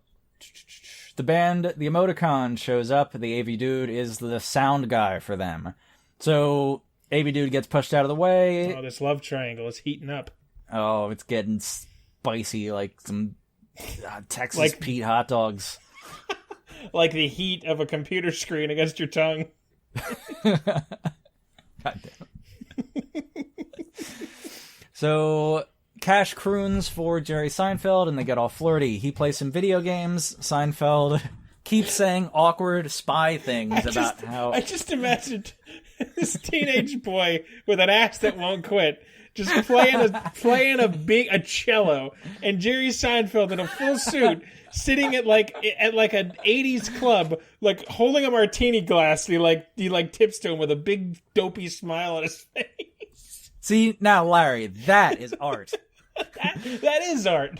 the band, the Emoticon, shows up. The AV Dude is the sound guy for them. So AV Dude gets pushed out of the way. Oh, this love triangle is heating up. Oh, it's getting spicy like some Texas Pete hot dogs. Like the heat of a computer screen against your tongue. God damn. So Cash croons for Jerry Seinfeld, and they get all flirty. He plays some video games. Seinfeld keeps saying awkward spy things about how... I just imagined this teenage boy with an ass that won't quit just playing a cello, and Jerry Seinfeld in a full suit sitting at like an 80s club, like holding a martini glass. He tips to him with a big dopey smile on his face. See, now Larry, that is art. that is art.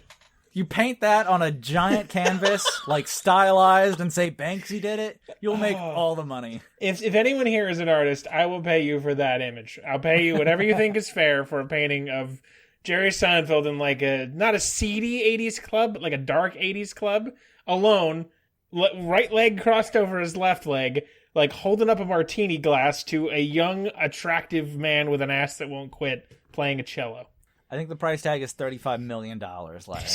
You paint that on a giant canvas, like stylized, and say Banksy did it, you'll make all the money. If anyone here is an artist, I will pay you for that image. I'll pay you whatever you think is fair for a painting of Jerry Seinfeld in like not a seedy 80s club, but like a dark 80s club, alone, right leg crossed over his left leg, like holding up a martini glass to a young, attractive man with an ass that won't quit playing a cello. I think the price tag is $35 million, Larry.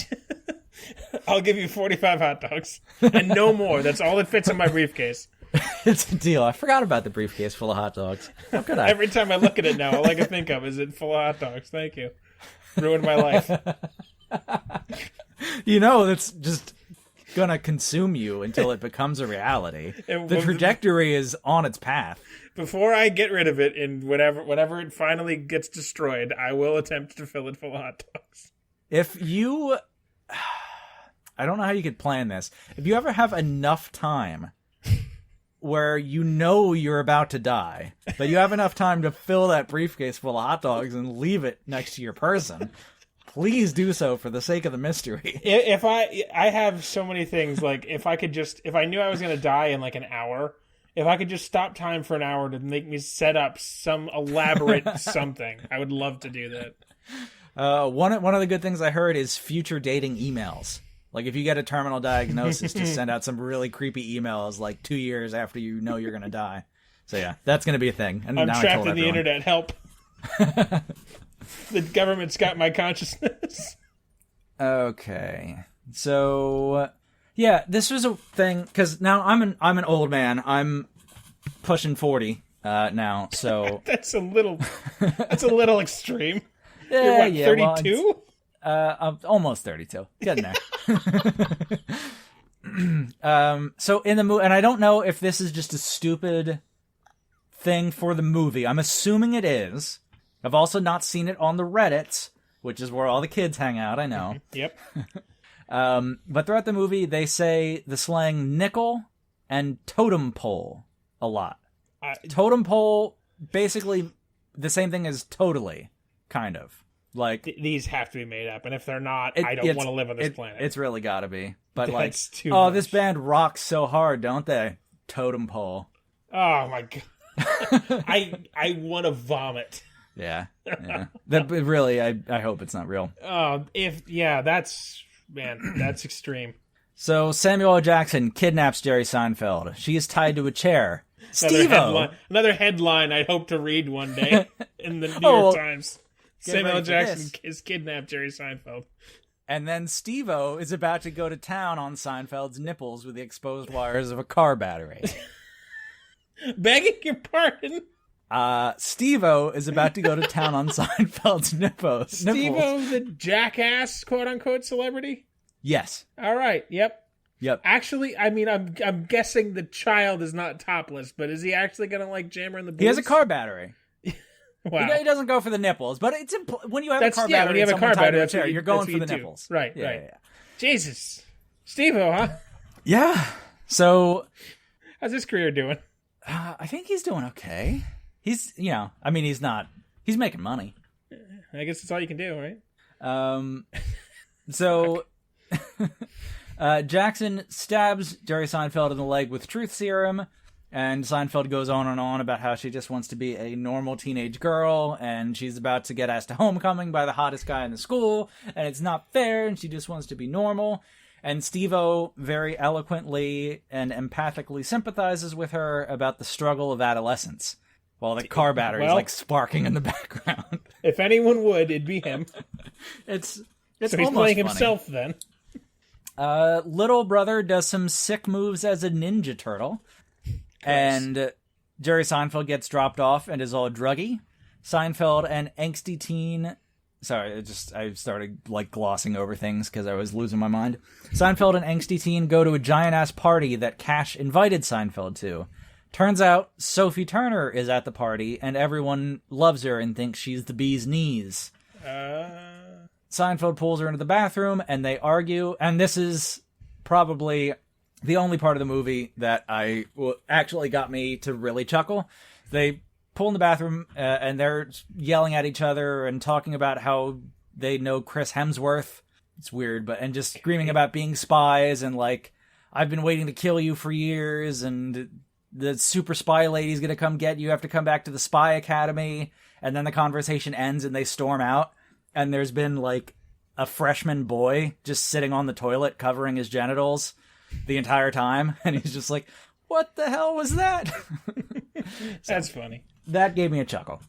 I'll give you 45 hot dogs and no more. That's all that fits in my briefcase. It's a deal. I forgot about the briefcase full of hot dogs. How could I? Every time I look at it now, all I can think of is it full of hot dogs. Thank you. Ruined my life. That's just gonna consume you until it becomes a reality. The trajectory is on its path. Before I get rid of it, and whenever it finally gets destroyed, I will attempt to fill it full of hot dogs. If you... I don't know how you could plan this. If you ever have enough time where you're about to die, but you have enough time to fill that briefcase full of hot dogs and leave it next to your person, please do so for the sake of the mystery. If I have so many things, like if I knew I was going to die in like an hour, if I could just stop time for an hour to make me set up some elaborate something, I would love to do that. One of the good things I heard is future dating emails. Like, if you get a terminal diagnosis, just send out some really creepy emails, like 2 years after you know you're going to die. So, yeah, that's going to be a thing. And I'm now trapped in the internet. Help. The government's got my consciousness. Okay. So, yeah, this was a thing, because now I'm an old man. I'm pushing 40 now, so... That's a little extreme. Yeah, You're what, 32? I'm almost 32. Getting there. So in the movie, and I don't know if this is just a stupid thing for the movie. I'm assuming it is. I've also not seen it on the Reddits, which is where all the kids hang out, I know. Yep. But throughout the movie, they say the slang nickel and totem pole a lot. Totem pole, basically the same thing as totally, kind of. Like these have to be made up, and if they're not, I don't want to live on this planet. It's really got to be. But that's like, too much. This band rocks so hard, don't they? Totem pole. Oh my god, I want to vomit. Yeah. That really, I hope it's not real. That's extreme. So Samuel L. Jackson kidnaps Jerry Seinfeld. She is tied to a chair. Another headline I'd hope to read one day in the New York Times. Samuel L. Jackson is kidnapped Jerry Seinfeld. And then Steve-O is about to go to town on Seinfeld's nipples with the exposed wires of a car battery. Begging your pardon? Steve-O is about to go to town on Seinfeld's nipples. Steve-O, the jackass, quote-unquote, celebrity? Yes. All right, yep. Actually, I mean, I'm guessing the child is not topless, but is he actually going to, like, jam her in the boobs? He has a car battery. Wow. He doesn't go for the nipples, but it's when you have a car battery, when you have a car battery, you're going for the nipples. Right, right. Yeah. Jesus. Steve-O, huh? Yeah. So... How's his career doing? I think he's doing okay. He's making money. I guess that's all you can do, right? So... Jackson stabs Jerry Seinfeld in the leg with truth serum, and Seinfeld goes on and on about how she just wants to be a normal teenage girl, and she's about to get asked to homecoming by the hottest guy in the school, and it's not fair, and she just wants to be normal. And Steve-O very eloquently and empathically sympathizes with her about the struggle of adolescence, while the car battery is like sparking in the background. If anyone would, it'd be him. It's so he's almost playing funny. himself then. Little brother does some sick moves as a Ninja Turtle. And Jerry Seinfeld gets dropped off and is all druggy. Seinfeld and angsty teen... Sorry, I started like glossing over things because I was losing my mind. Seinfeld and angsty teen go to a giant-ass party that Cash invited Seinfeld to. Turns out Sophie Turner is at the party, and everyone loves her and thinks she's the bee's knees. Seinfeld pulls her into the bathroom, and they argue, and this is probably the only part of the movie that actually got me to really chuckle. They pull in the bathroom, and they're yelling at each other and talking about how they know Chris Hemsworth. It's weird, and just screaming about being spies, and like, I've been waiting to kill you for years, and the super spy lady's gonna come get you. You have to come back to the spy academy. And then the conversation ends, and they storm out, and there's been like a freshman boy just sitting on the toilet covering his genitals the entire time, and he's just like, What the hell was that? That's funny. That gave me a chuckle.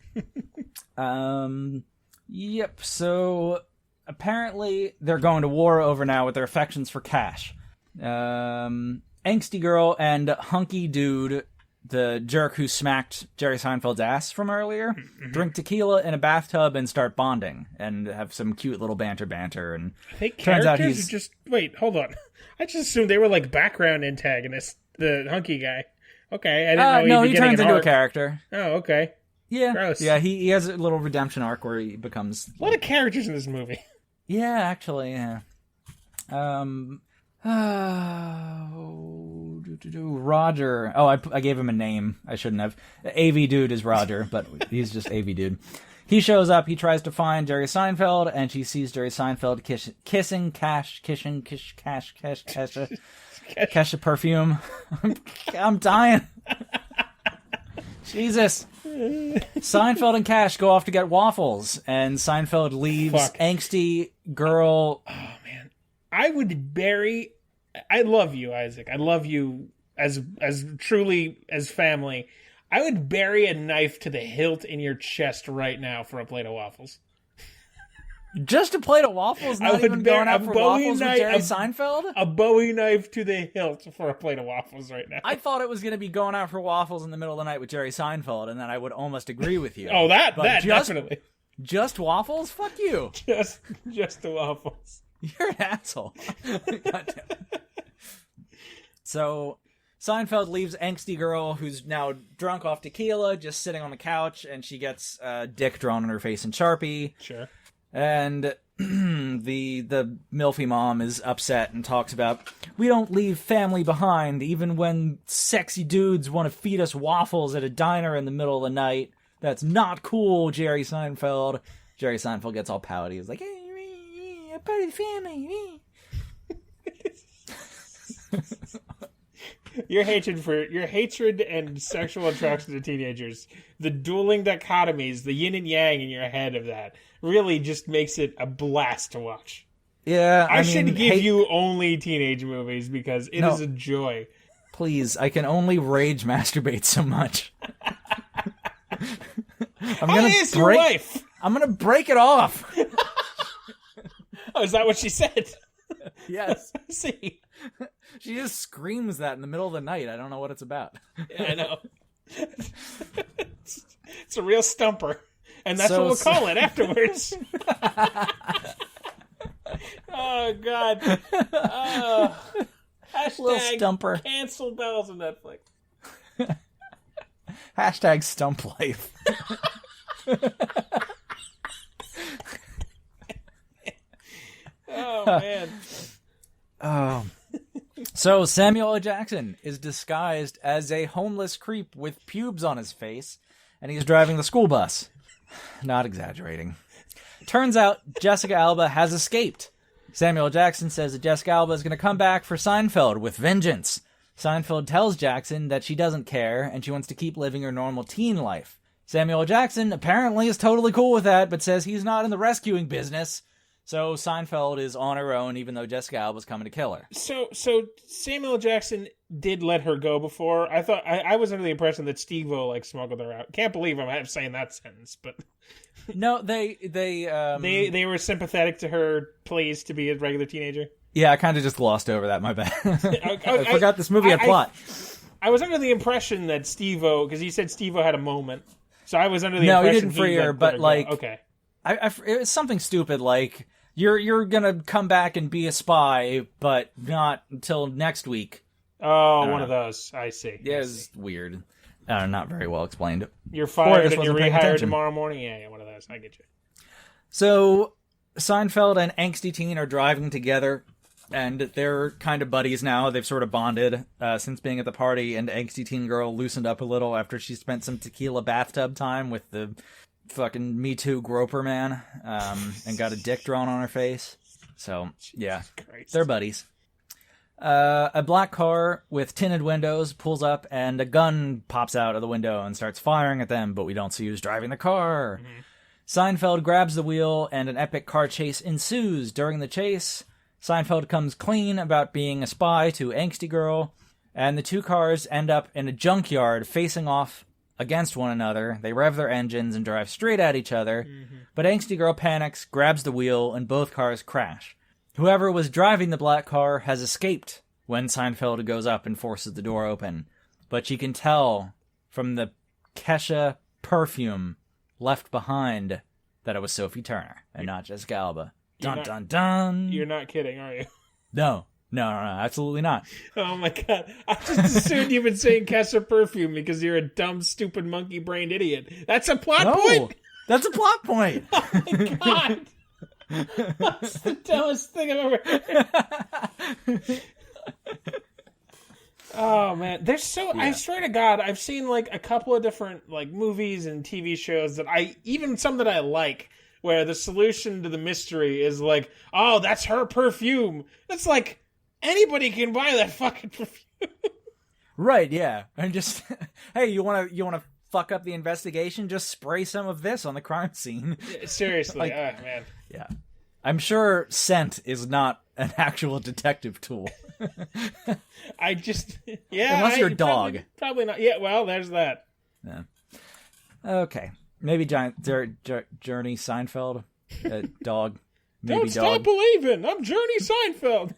Yep, so apparently they're going to war over now with their affections for cash. Angsty Girl and Hunky Dude, the jerk who smacked Jerry Seinfeld's ass from earlier, drink tequila in a bathtub and start bonding and have some cute little banter. And I think turns out characters are just... Wait, hold on. I just assumed they were like background antagonists, the hunky guy. Okay, I didn't know he turns into a character. Oh, okay. Yeah. Gross. Yeah, he has a little redemption arc where he becomes... A lot of characters in this movie. Yeah, actually, yeah. Roger. Oh, I gave him a name. I shouldn't have. AV Dude is Roger, but he's just AV Dude. He shows up. He tries to find Jerry Seinfeld, and she sees Jerry Seinfeld kissing Kesha perfume. I'm dying. Jesus. Seinfeld and Cash go off to get waffles, and Seinfeld leaves Angsty Girl. Oh, man. I would bury... I love you, Isaac. I love you as truly as family. I would bury a knife to the hilt in your chest right now for a plate of waffles. Just a plate of waffles? Not even going out for waffles with Jerry Seinfeld? A Bowie knife to the hilt for a plate of waffles right now. I thought it was going to be going out for waffles in the middle of the night with Jerry Seinfeld, and then I would almost agree with you. Oh, that definitely. Just waffles? Fuck you. Just the waffles. You're an asshole. So, Seinfeld leaves Angsty Girl, who's now drunk off tequila, just sitting on the couch, and she gets dick drawn on her face in Sharpie. Sure. And the milfy mom is upset and talks about, we don't leave family behind, even when sexy dudes want to feed us waffles at a diner in the middle of the night. That's not cool, Jerry Seinfeld. Jerry Seinfeld gets all pouty. He's like, hey, I'm part of the family. Your hatred and sexual attraction to teenagers, the dueling dichotomies, the yin and yang in your head of that, really just makes it a blast to watch. Yeah, I should give you only teenage movies because it is a joy. Please, I can only rage masturbate so much. Your wife? I'm gonna break it off. Oh, is that what she said? Yes. See. She just screams that in the middle of the night. I don't know what it's about. Yeah, I know. It's a real stumper. And that's what we'll call it afterwards. Oh, God. Little stumper. Cancel bells on Netflix. Hashtag stump life. Oh, man. Oh. So Samuel L. Jackson is disguised as a homeless creep with pubes on his face, and he's driving the school bus. Not exaggerating. Turns out Jessica Alba has escaped. Samuel L. Jackson says that Jessica Alba is going to come back for Seinfeld with vengeance. Seinfeld tells Jackson that she doesn't care, and she wants to keep living her normal teen life. Samuel L. Jackson apparently is totally cool with that, but says he's not in the rescuing business. So Seinfeld is on her own, even though Jessica Alba's coming to kill her. So Samuel L. Jackson did let her go before. I thought I was under the impression that Steve-O smuggled her out. Can't believe I'm saying that sentence, but no, they were sympathetic to her pleas to be a regular teenager. Yeah, I kind of just glossed over that. My bad. I forgot this movie had plot. I was under the impression that Steve-O, because he said Steve-O had a moment. So I was under the impression he didn't free her, but okay. It's something stupid like. You're gonna come back and be a spy, but not until next week. Oh, one of those. I see. Yeah, it's weird. Not very well explained. You're fired and you're rehired tomorrow morning. Yeah, one of those. I get you. So Seinfeld and Angsty Teen are driving together, and they're kind of buddies now. They've sort of bonded since being at the party, and Angsty Teen Girl loosened up a little after she spent some tequila bathtub time with the fucking Me Too groper man, and got a dick drawn on her face. So, yeah, they're buddies. A black car with tinted windows pulls up, and a gun pops out of the window and starts firing at them, but we don't see who's driving the car. Mm-hmm. Seinfeld grabs the wheel, and an epic car chase ensues. During the chase, Seinfeld comes clean about being a spy to Angsty Girl. And the two cars end up in a junkyard facing off against one another. They rev their engines and drive straight at each other. Mm-hmm. But Angsty Girl panics, grabs the wheel, and both cars crash. Whoever was driving the black car has escaped when Seinfeld goes up and forces the door open. But she can tell from the Kesha perfume left behind that it was Sophie Turner and not Jessica Alba. Dun, dun, dun. You're not kidding, are you? No, absolutely not. Oh my god. I just assumed you've been saying Kesha perfume because you're a dumb, stupid, monkey-brained idiot. That's a plot point? That's a plot point. Oh my god. That's the dumbest thing I've ever heard. Oh man, there's I swear to God, I've seen like a couple of different like movies and TV shows that even some that I like, where the solution to the mystery is like, oh, that's her perfume. It's like anybody can buy that fucking perfume. Right? Yeah, and just hey, you wanna fuck up the investigation? Just spray some of this on the crime scene. Seriously, like, oh man. Yeah, I'm sure scent is not an actual detective tool. Unless you're a dog. Probably not. Yeah, well, there's that. Yeah. Okay. Maybe Journey Seinfeld. Dog. Maybe Don't stop believing. I'm Journey Seinfeld.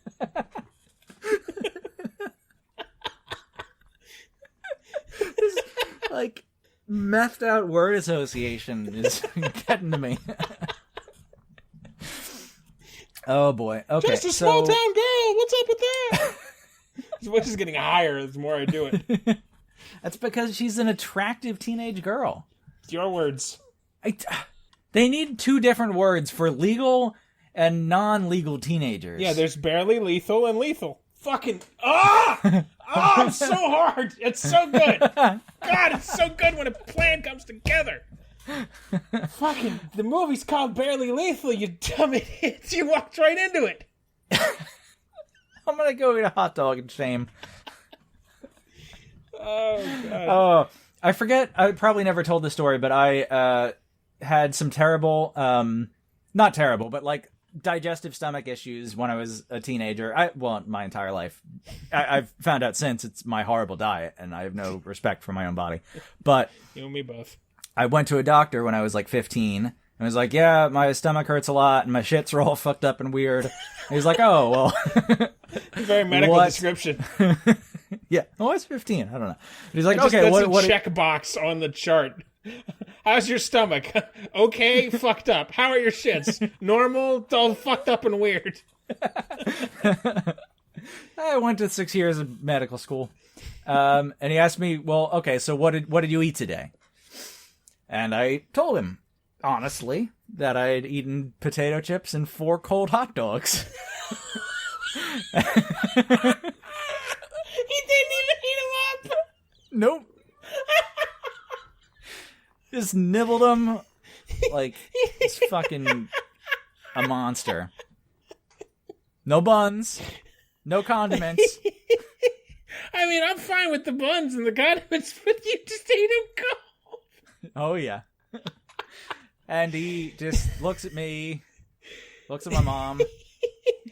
This, like, methed out word association is getting to me. Oh boy. Okay. Just a small town girl. What's up with that? His voice is getting higher the more I do it. That's because she's an attractive teenage girl. It's your words. They need two different words for legal and non-legal teenagers. Yeah, there's barely lethal and lethal. Fucking it's so hard. It's so good. God, it's so good when a plan comes together. Fucking, the movie's called Barely Lethal, you dumb idiots. You walked right into it. I'm gonna go eat a hot dog in shame. Oh, God. Oh, I forget, I probably never told this story, but I had some terrible, not terrible, but like digestive stomach issues when I was a teenager. My entire life. I've found out since it's my horrible diet, and I have no respect for my own body. But you and me both. I went to a doctor when I was like 15 and was like, yeah, my stomach hurts a lot and my shits are all fucked up and weird. And he was like, oh, well. Very medical description. Yeah. Oh, I was 15. I don't know. But he's like, okay, that's what check box on the chart. How's your stomach? Okay, fucked up. How are your shits? Normal, all fucked up and weird. I went to 6 years of medical school. And he asked me, well, okay, so what did you eat today? And I told him, honestly, that I had eaten potato chips and 4 cold hot dogs. He didn't even eat them up. Nope. Just nibbled them like it's fucking a monster. No buns. No condiments. I mean, I'm fine with the buns and the condiments, but you just ate them cold. Oh, yeah. And he just looks at me, looks at my mom.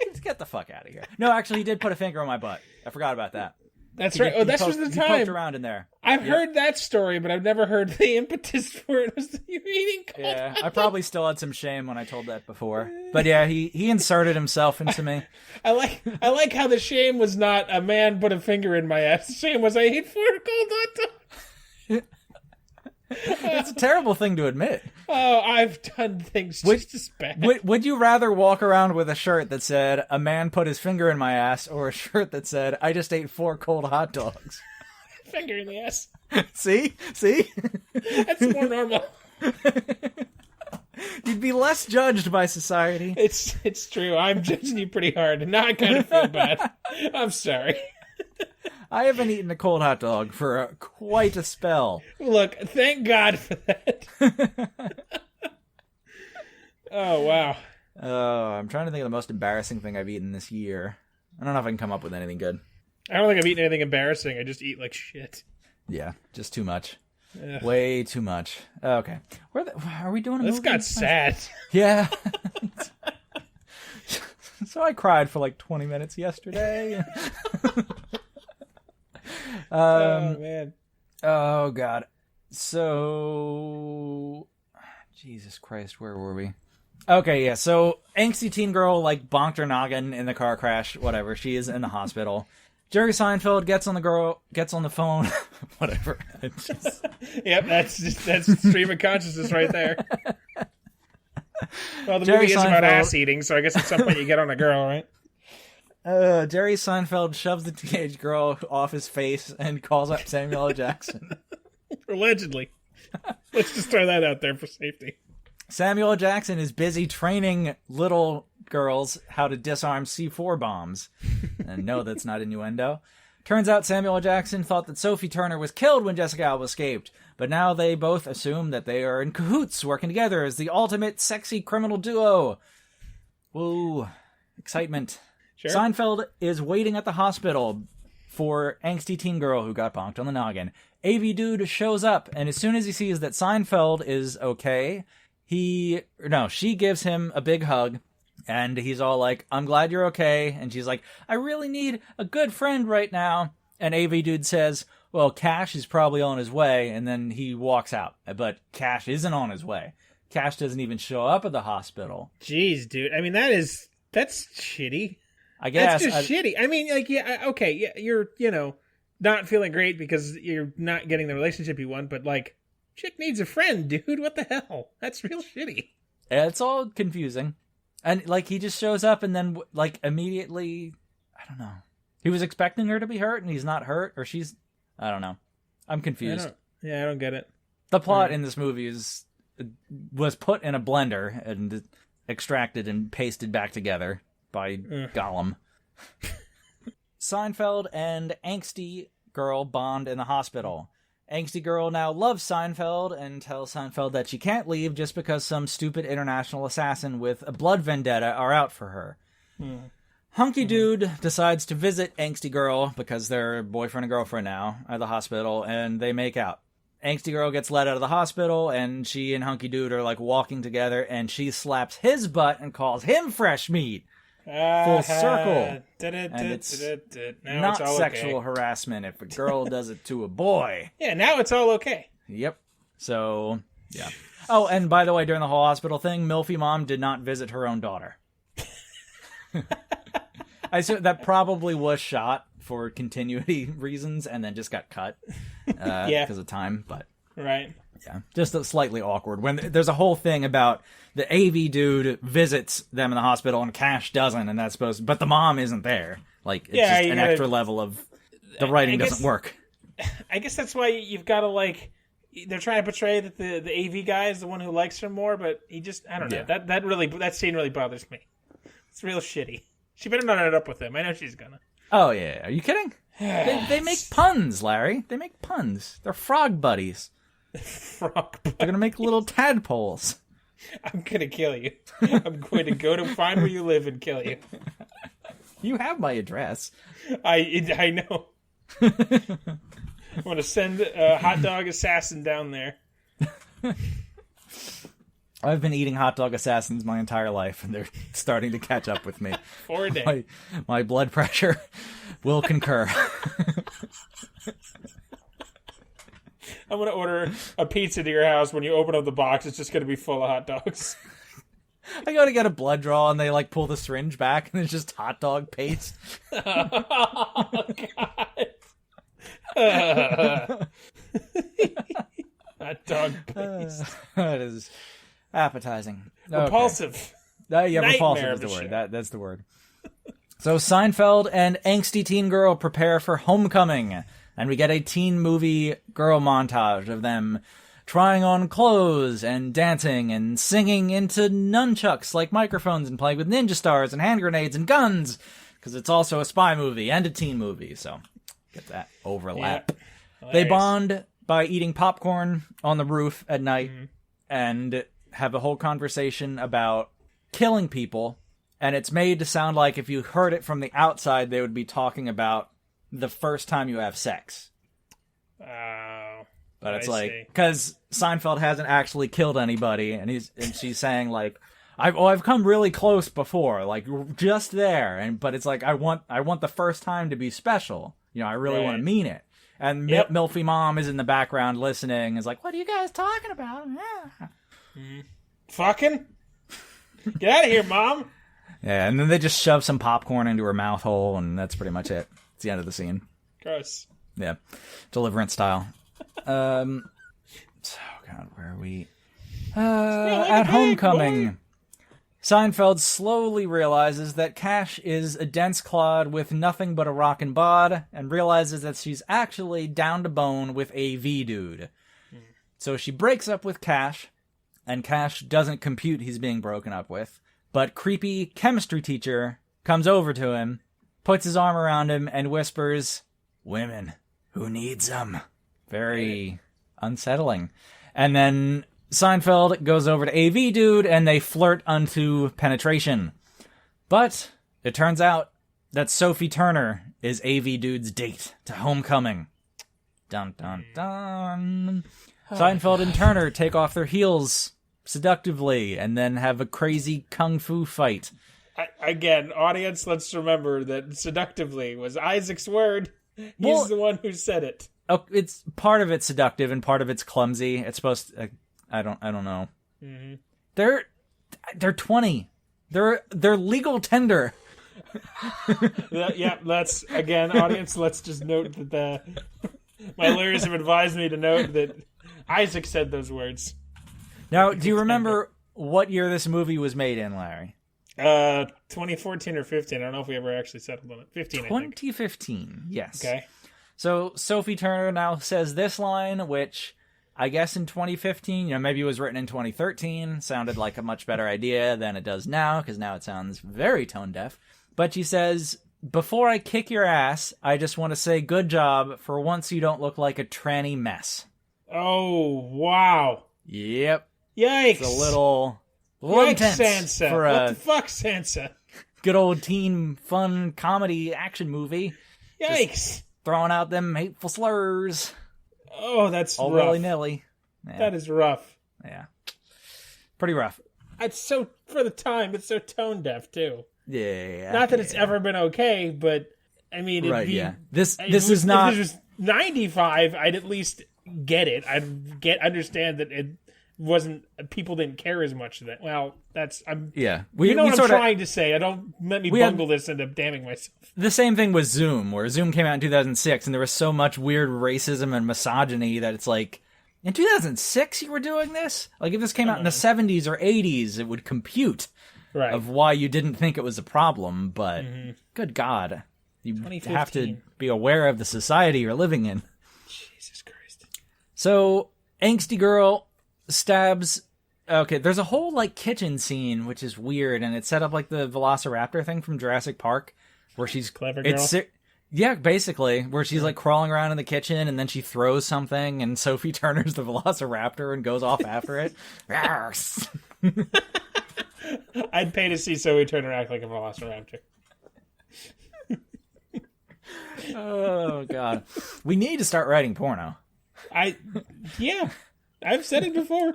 Just get the fuck out of here. No, actually, he did put a finger on my butt. I forgot about that. That's right. Oh, this was the time. He poked around in there. I've heard that story, but I've never heard the impetus for it was that you were eating cold. Yeah, I probably still had some shame when I told that before. But yeah, he inserted himself into me. I like how the shame was not a man put a finger in my ass. The shame was I ate 4 cold hot dogs. It's a terrible thing to admit. Oh, I've done things just as bad. Would you rather walk around with a shirt that said, a man put his finger in my ass, or a shirt that said, I just ate 4 cold hot dogs? Finger in the ass. See? That's more normal. You'd be less judged by society. It's true. I'm judging you pretty hard, and now I kind of feel bad. I'm sorry. I haven't eaten a cold hot dog for quite a spell. Look, thank God for that. Oh, wow. I'm trying to think of the most embarrassing thing I've eaten this year. I don't know if I can come up with anything good. I don't think I've eaten anything embarrassing. I just eat like shit. Yeah, just too much. Ugh. Way too much. Okay. Are we doing a movie? This got sad. Yeah. So I cried for like 20 minutes yesterday. Oh man. Oh God. So, Jesus Christ, where were we? Okay, yeah. So, angsty teen girl like bonked her noggin in the car crash. Whatever. She is in the hospital. Jerry Seinfeld gets on the phone. Whatever. Yep, that's stream of consciousness right there. Well, the Jerry movie is about Seinfeld. ass eating, so I guess at some point you get on a girl, right? Jerry Seinfeld shoves the teenage girl off his face and calls up Samuel L. Jackson. Allegedly. Let's just throw that out there for safety. Samuel L. Jackson is busy training little girls how to disarm C4 bombs. And no, that's not innuendo. Turns out Samuel L. Jackson thought that Sophie Turner was killed when Jessica Alba escaped, but now they both assume that they are in cahoots, working together as the ultimate sexy criminal duo. Woo. Excitement. Sure. Seinfeld is waiting at the hospital for angsty teen girl who got bonked on the noggin. AV dude shows up, and as soon as he sees that Seinfeld is okay, she gives him a big hug, and he's all like, I'm glad you're okay. And she's like, I really need a good friend right now. And AV dude says, well, Cash is probably on his way, and then he walks out. But Cash isn't on his way. Cash doesn't even show up at the hospital. Jeez, dude. I mean, that's shitty. I guess. That's just shitty. I mean, like, yeah, okay, yeah, you're, not feeling great because you're not getting the relationship you want, but, like, chick needs a friend, dude. What the hell? That's real shitty. It's all confusing. And, like, he just shows up and then, like, immediately, I don't know. He was expecting her to be hurt and he's not hurt, or she's, I don't know. I'm confused. I don't get it. The plot in this movie was put in a blender and extracted and pasted back together by Gollum. Seinfeld and angsty girl bond in the hospital. Angsty girl now loves Seinfeld and tells Seinfeld that she can't leave just because some stupid international assassin with a blood vendetta are out for her. Hunky dude decides to visit angsty girl because they're boyfriend and girlfriend now at the hospital, and they make out. Angsty girl gets let out of the hospital, and she and hunky dude are like walking together, and she slaps his butt and calls him fresh meat. Full circle. And it's not sexual harassment if a girl does it to a boy. Yeah, now it's all okay. Yep. So, yeah. Oh, and by the way, during the whole hospital thing, Milfy Mom did not visit her own daughter. I assume that probably was shot for continuity reasons and then just got cut because of time, but... Right. Yeah, just slightly awkward. When there's a whole thing about the AV dude visits them in the hospital and Cash doesn't, and that's supposed to, but the mom isn't there. Like, it's just an extra level of the writing doesn't work. I guess that's why you've got to, like, they're trying to portray that the AV guy is the one who likes her more, but he just, I don't know. Yeah. That scene really bothers me. It's real shitty. She better not end up with him. I know she's gonna. Oh, yeah. Are you kidding? They make puns, Larry. They make puns. They're frog buddies. They're gonna make little tadpoles. I'm gonna kill you. I'm going to go to find where you live and kill you. You have my address. I know. I'm gonna send a hot dog assassin down there. I've been eating hot dog assassins my entire life, and they're starting to catch up with me. 4 days. My blood pressure will concur. I'm going to order a pizza to your house. When you open up the box, it's just going to be full of hot dogs. I go to get a blood draw, and they, like, pull the syringe back, and it's just hot dog paste. Oh, God. Hot dog paste. That is appetizing. Repulsive. Okay. Yeah, repulsive is the word. That's the word. So Seinfeld and angsty teen girl prepare for homecoming. And we get a teen movie girl montage of them trying on clothes and dancing and singing into nunchucks like microphones and playing with ninja stars and hand grenades and guns. Because it's also a spy movie and a teen movie. So get that overlap. Yeah. They bond by eating popcorn on the roof at night and have a whole conversation about killing people. And it's made to sound like if you heard it from the outside, they would be talking about the first time you have sex. Oh. But it's because Seinfeld hasn't actually killed anybody, and she's saying like, I've come really close before, like just there, but it's like I want the first time to be special. I really want to mean it. And Yep. Milfy Mom is in the background listening, is like, what are you guys talking about? Fucking? Get out of here, Mom! Yeah, and then they just shove some popcorn into her mouth hole, and that's pretty much it. It's the end of the scene. Gross. Yeah. Deliverance style. Oh, God, where are we? At homecoming. Seinfeld slowly realizes that Cash is a dense clod with nothing but a rockin' bod, and realizes that she's actually down to bone with a V-dude. So she breaks up with Cash, and Cash doesn't compute he's being broken up with, but creepy chemistry teacher comes over to him, puts his arm around him, and whispers, "Women, who needs them?" Very unsettling. And then Seinfeld goes over to AV Dude, and they flirt unto penetration. But it turns out that Sophie Turner is AV Dude's date to homecoming. Dun, dun, dun. Seinfeld and Turner take off their heels seductively and then have a crazy kung fu fight. Again, audience, let's remember that seductively was Isaac's word. He's the one who said it. Oh, it's part of it's seductive and part of it's clumsy. It's supposed to, I don't know. Mm-hmm. They're 20. They're legal tender. Let's again, audience. Let's just note that my lawyers have advised me to note that Isaac said those words. Now, do you remember what year this movie was made in, Larry? 2014 or 15. I don't know if we ever actually settled on it. 15, 2015, yes. Okay. So Sophie Turner now says this line, which I guess in 2015, maybe it was written in 2013, sounded like a much better idea than it does now, because now it sounds very tone deaf. But she says, "Before I kick your ass, I just want to say good job. For once you don't look like a tranny mess." Oh, wow. Yep. Yikes. It's a little Yikes, intense Sansa. for What the fuck, Sansa? good old teen fun comedy action movie. Yikes. Just throwing out them hateful slurs. Oh, that's all rough. willy-nilly. Yeah. That is rough. Yeah. Pretty rough. It's so, for the time, it's so tone deaf, too. Yeah. Not that it's ever been okay, but, I mean... This is not... If this was 95, I'd at least get it. Understand that it wasn't... People didn't care as much then. Well, that's... Yeah. You know what I'm trying to say. Let me bungle this into damning myself. The same thing with Zoom, where Zoom came out in 2006, and there was so much weird racism and misogyny that it's like, in 2006 you were doing this? Like, if this came out in the 70s or 80s, it would compute of why you didn't think it was a problem, but good God. You have to be aware of the society you're living in. Jesus Christ. So, angsty girl stabs... Okay, there's a whole, kitchen scene, which is weird, and it's set up like the Velociraptor thing from Jurassic Park, where she's... Clever girl? Yeah, basically, where she's, crawling around in the kitchen, and then she throws something, and Sophie Turner's the Velociraptor and goes off after it. I'd pay to see Sophie Turner act like a Velociraptor. Oh, God. We need to start writing porno. Yeah, I've said it before.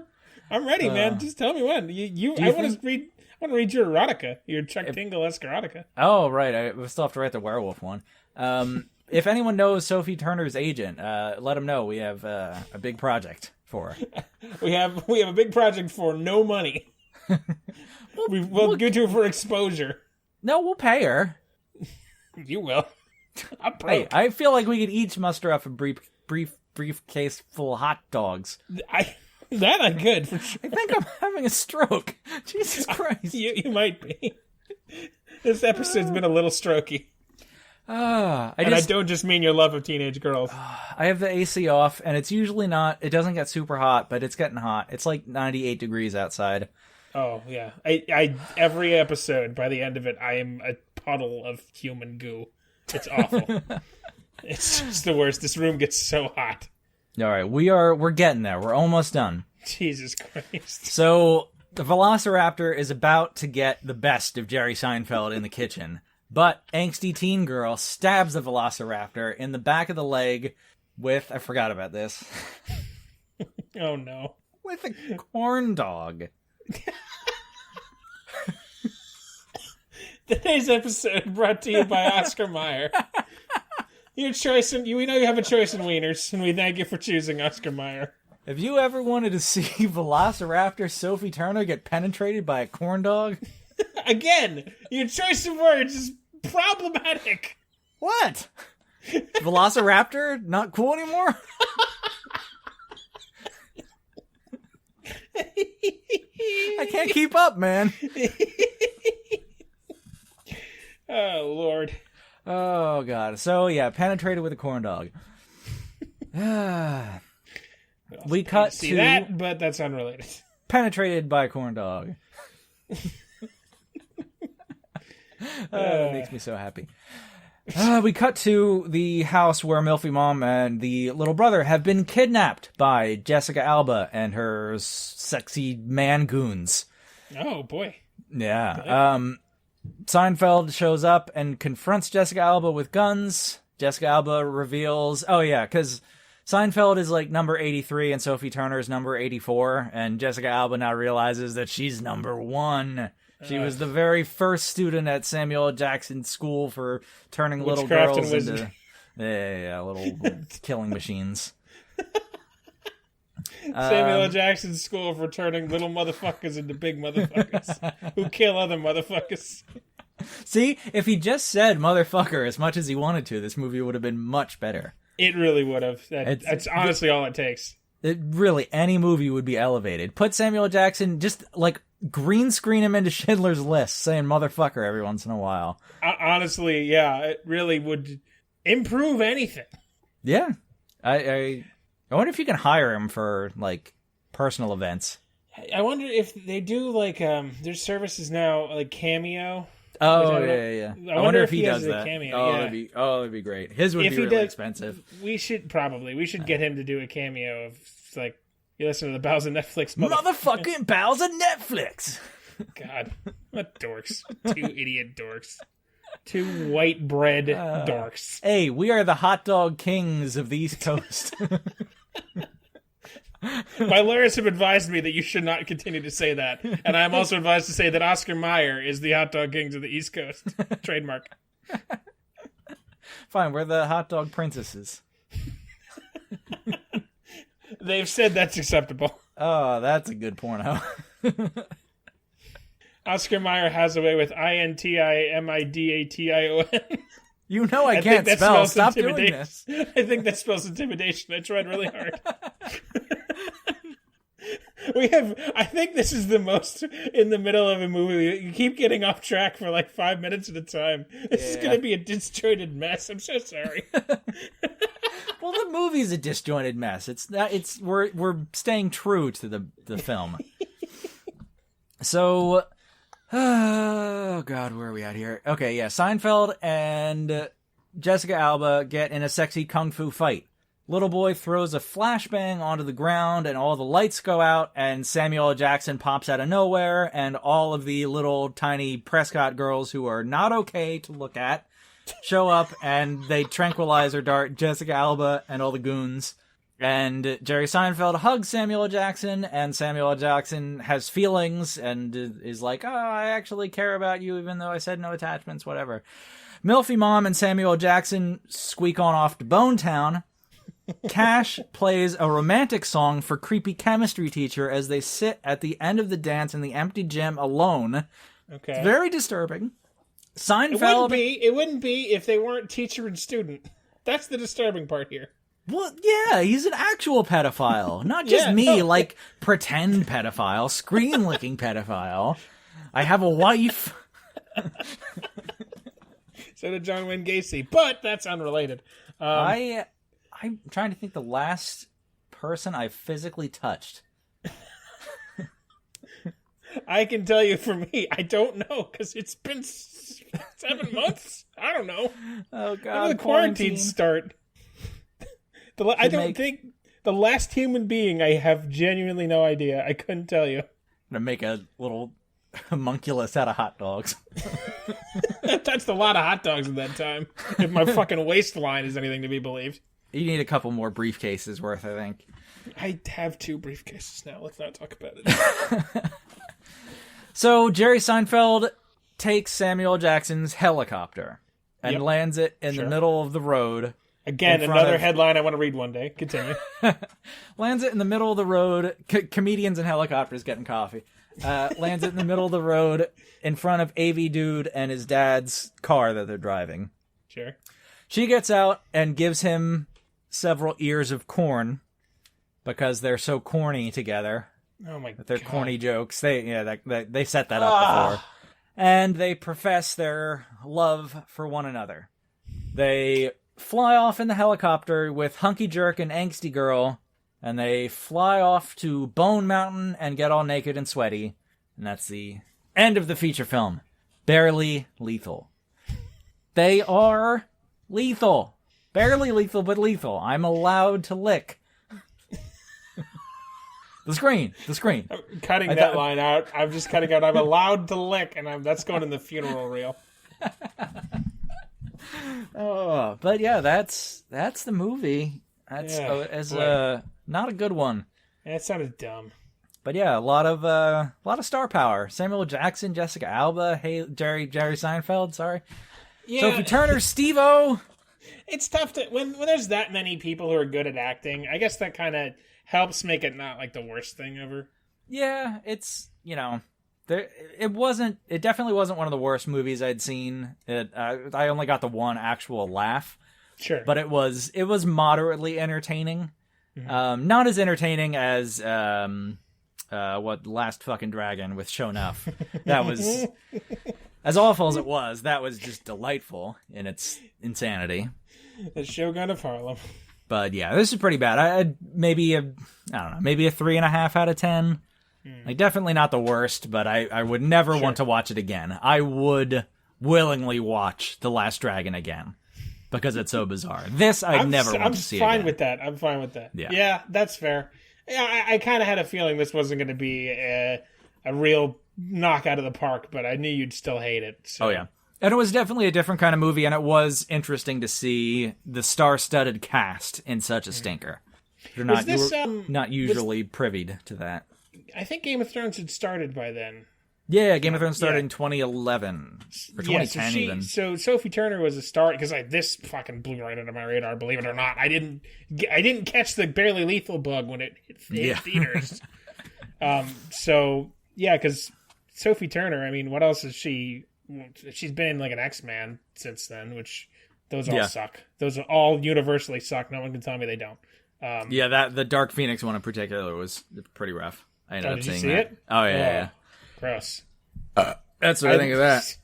I'm ready, man. Just tell me when. I want to read your erotica, your Chuck Tingle-esque erotica. Oh, right. We still have to write the werewolf one. If anyone knows Sophie Turner's agent, let him know. We have a big project for her. We have a big project for no money. We'll give it to her for exposure. No, we'll pay her. You will. I'm broke. Hey, I feel like we could each muster up a briefcase full of hot dogs. That I could, for sure. I think I'm having a stroke. Jesus Christ. You might be. This episode's been a little strokey. I don't just mean your love of teenage girls. I have the AC off, and it's usually not... It doesn't get super hot, but it's getting hot. It's like 98 degrees outside. Oh, yeah. I every episode, by the end of it, I am a puddle of human goo. It's awful. It's just the worst. This room gets so hot. All right, we're getting there. We're almost done. Jesus Christ. So the Velociraptor is about to get the best of Jerry Seinfeld in the kitchen, but angsty teen girl stabs the Velociraptor in the back of the leg with, I forgot about this. Oh no. With a corn dog. Today's episode brought to you by Oscar Mayer. Your choice, we know you have a choice in wieners, and we thank you for choosing Oscar Mayer. Have you ever wanted to see Velociraptor Sophie Turner get penetrated by a corn dog? Again, your choice of words is problematic. What? Velociraptor? Not cool anymore? I can't keep up, man. Oh, Lord. Oh, God. So, yeah, penetrated with a corn dog. We cut to... See that, but that's unrelated. Penetrated by a corn dog. It makes me so happy. We cut to the house where Milfy Mom and the little brother have been kidnapped by Jessica Alba and her sexy man goons. Oh, boy. Yeah. Seinfeld shows up and confronts Jessica Alba with guns. Jessica Alba reveals... Oh, yeah, because Seinfeld is like number 83 and Sophie Turner is number 84. And Jessica Alba now realizes that she's number 1. She was the very first student at Samuel L. Jackson's school for turning little girls into little killing machines. Samuel L. Jackson's school for turning little motherfuckers into big motherfuckers who kill other motherfuckers. See, if he just said motherfucker as much as he wanted to, this movie would have been much better. It really would have. That's honestly all it takes. Really, any movie would be elevated. Put Samuel L. Jackson, just like green screen him into Schindler's List, saying motherfucker every once in a while. Honestly, yeah, it really would improve anything. Yeah. I wonder if you can hire him for, like, personal events. I wonder if they do, like, there's services now, like Cameo. Oh, yeah. I wonder if he does that. Cameo, that'd be great. His would be really expensive. We should get him to do a cameo of, like, you listen to the Bowels of Netflix. Motherfucking Bowels of Netflix! God, what dorks. 2 idiot dorks. 2 white bread dorks. Hey, we are the hot dog kings of the East Coast. My lawyers have advised me that you should not continue to say that. And I'm also advised to say that Oscar Mayer is the hot dog kings of the East Coast. Trademark. Fine, we're the hot dog princesses. They've said that's acceptable. Oh, that's a good porno. Oscar Mayer has a way with INTIMIDATION. You know I can't spell. Stop doing this. I think that spells intimidation. I tried really hard. I think this is the most in the middle of a movie. You keep getting off track for like 5 minutes at a time. This is going to be a disjointed mess. I'm so sorry. Well, the movie's a disjointed mess. We're staying true to the film. So, oh God, where are we at here? Okay, yeah, Seinfeld and Jessica Alba get in a sexy kung fu fight. Little boy throws a flashbang onto the ground and all the lights go out and Samuel L. Jackson pops out of nowhere and all of the little tiny Prescott girls who are not okay to look at show up and they tranquilize or dart Jessica Alba and all the goons. And Jerry Seinfeld hugs Samuel L. Jackson and Samuel L. Jackson has feelings and is like, oh, I actually care about you even though I said no attachments, whatever. Milfy Mom and Samuel L. Jackson squeak on off to Bone Town. Cash plays a romantic song for creepy chemistry teacher as they sit at the end of the dance in the empty gym alone. Okay. It's very disturbing. Seinfeld... It wouldn't be if they weren't teacher and student. That's the disturbing part here. Well, yeah, he's an actual pedophile. Not just like pretend pedophile, screen-licking pedophile. I have a wife. So did John Wayne Gacy, but that's unrelated. I'm trying to think the last person I physically touched. I can tell you for me, I don't know, because it's been 7 months. I don't know. Oh, God. When did the quarantine start? I don't think the last human being, I have genuinely no idea. I couldn't tell you. I'm going to make a little homunculus out of hot dogs. I touched a lot of hot dogs in that time. If my fucking waistline is anything to be believed. You need a couple more briefcases worth, I think. I have 2 briefcases now. Let's not talk about it. So Jerry Seinfeld takes Samuel Jackson's helicopter and lands it in the middle of the road Again, another headline I want to read one day. Continue. Lands it in the middle of the road. Comedians and helicopters getting coffee. Lands it in the middle of the road in front of AV Dude and his dad's car that they're driving. Sure. She gets out and gives him several ears of corn because they're so corny together. Oh my god. Their corny jokes. They set that up before. And they profess their love for one another. They fly off in the helicopter with Hunky Jerk and Angsty Girl, and they fly off to Bone Mountain and get all naked and sweaty. And that's the end of the feature film. Barely lethal. They are lethal. Barely lethal, but lethal. I'm allowed to lick. The screen. I'm cutting that line out. I'm just cutting out. I'm allowed to lick, and that's going in the funeral reel. Oh, but yeah, that's the movie. That's not a good one. Yeah, it sounded dumb. But yeah, a lot of star power. Samuel L. Jackson, Jessica Alba, Jerry Seinfeld. Sorry, yeah. Sophie Turner, Steve-O. It's tough to when there's that many people who are good at acting. I guess that kind of helps make it not like the worst thing ever. Yeah, it's it definitely wasn't one of the worst movies I'd seen. I only got the one actual laugh. Sure. But it was moderately entertaining. Mm-hmm. Not as entertaining as Last Fucking Dragon with Sho'nuff. That was as awful as it was. That was just delightful in its insanity. The Shogun of Harlem. But yeah, this is pretty bad. I'd maybe a 3.5 out of 10. Like, definitely not the worst, but I would never want to watch it again. I would willingly watch The Last Dragon again because it's so bizarre. This I'd never want to see again. I'm fine with that. Yeah, that's fair. Yeah, I kind of had a feeling this wasn't going to be a real knock out of the park, but I knew you'd still hate it. So. Oh, yeah. And it was definitely a different kind of movie, and it was interesting to see the star-studded cast in such a stinker. You're not usually privy to that. I think Game of Thrones had started by then. Yeah, Game of Thrones started in 2011. Or 2010 even. So Sophie Turner was a star, because this fucking blew right under my radar, believe it or not. I didn't catch the Barely Lethal bug when it hit theaters. Because Sophie Turner, I mean, what else is she... She's been in like an X-Man since then, which those all suck. Those all universally suck. No one can tell me they don't. The Dark Phoenix one in particular was pretty rough. I ended up seeing see that. It? Oh yeah. Gross. That's what I think of that.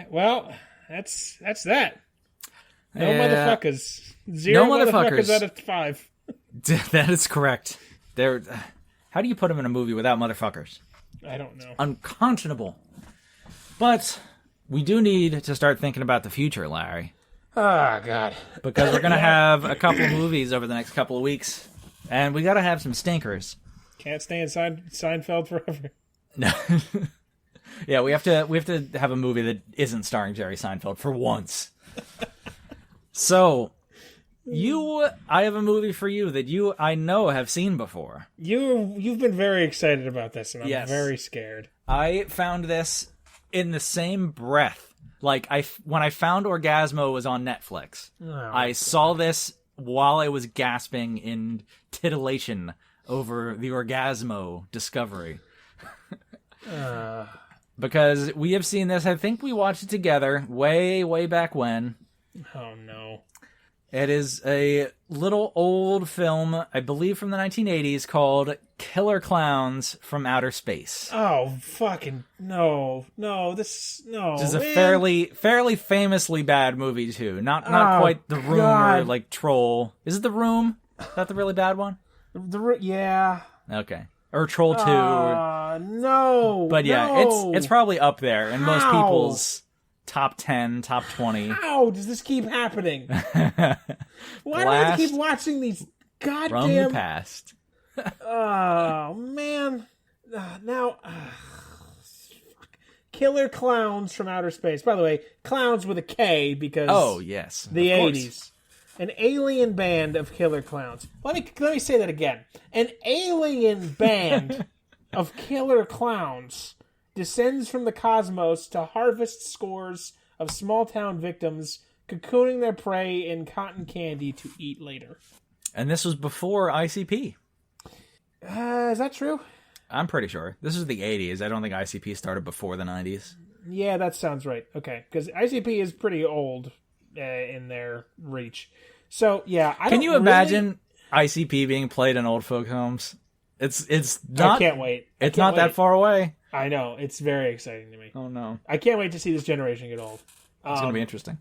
Well, that's that. No motherfuckers. Zero motherfuckers out of 5. That is correct. How do you put them in a movie without motherfuckers? I don't know. Unconscionable. But we do need to start thinking about the future, Larry. Oh, God. Because we're going to have a couple of movies over the next couple of weeks. And we got to have some stinkers. Can't stay in Seinfeld forever. No. Yeah, we have to have a movie that isn't starring Jerry Seinfeld for once. So... I have a movie for you that I know have seen before. You've been very excited about this, and I'm very scared. I found this in the same breath. Like, when I found Orgasmo was on Netflix, I saw this while I was gasping in titillation over the Orgasmo discovery. Because we have seen this. I think we watched it together way, way back when. Oh, no. It is a little old film, I believe from the 1980s, called Killer Clowns from Outer Space. Oh, fucking no. This is a fairly famously bad movie, too. Not quite The Room or, like, Troll. Is it The Room? Is that the really bad one? Yeah. Okay. Or Troll 2. No. But yeah, it's probably up there in most people's... Top 10, top 20. How does this keep happening? Why do I keep watching these goddamn... From the past. Oh, man. Now... Killer Clowns from Outer Space. By the way, clowns with a K because... Oh, yes. The 80s. An alien band of killer clowns. Let me say that again. An alien band of killer clowns descends from the cosmos to harvest scores of small-town victims, cocooning their prey in cotton candy to eat later. And this was before ICP. Is that true? I'm pretty sure. This is the 80s. I don't think ICP started before the 90s. Yeah, that sounds right. Okay, because ICP is pretty old in their reach. So, yeah, Can you imagine ICP being played in old folk homes? It's not. I can't wait. It's not that far away. I know. It's very exciting to me. Oh, no. I can't wait to see this generation get old. It's going to be interesting.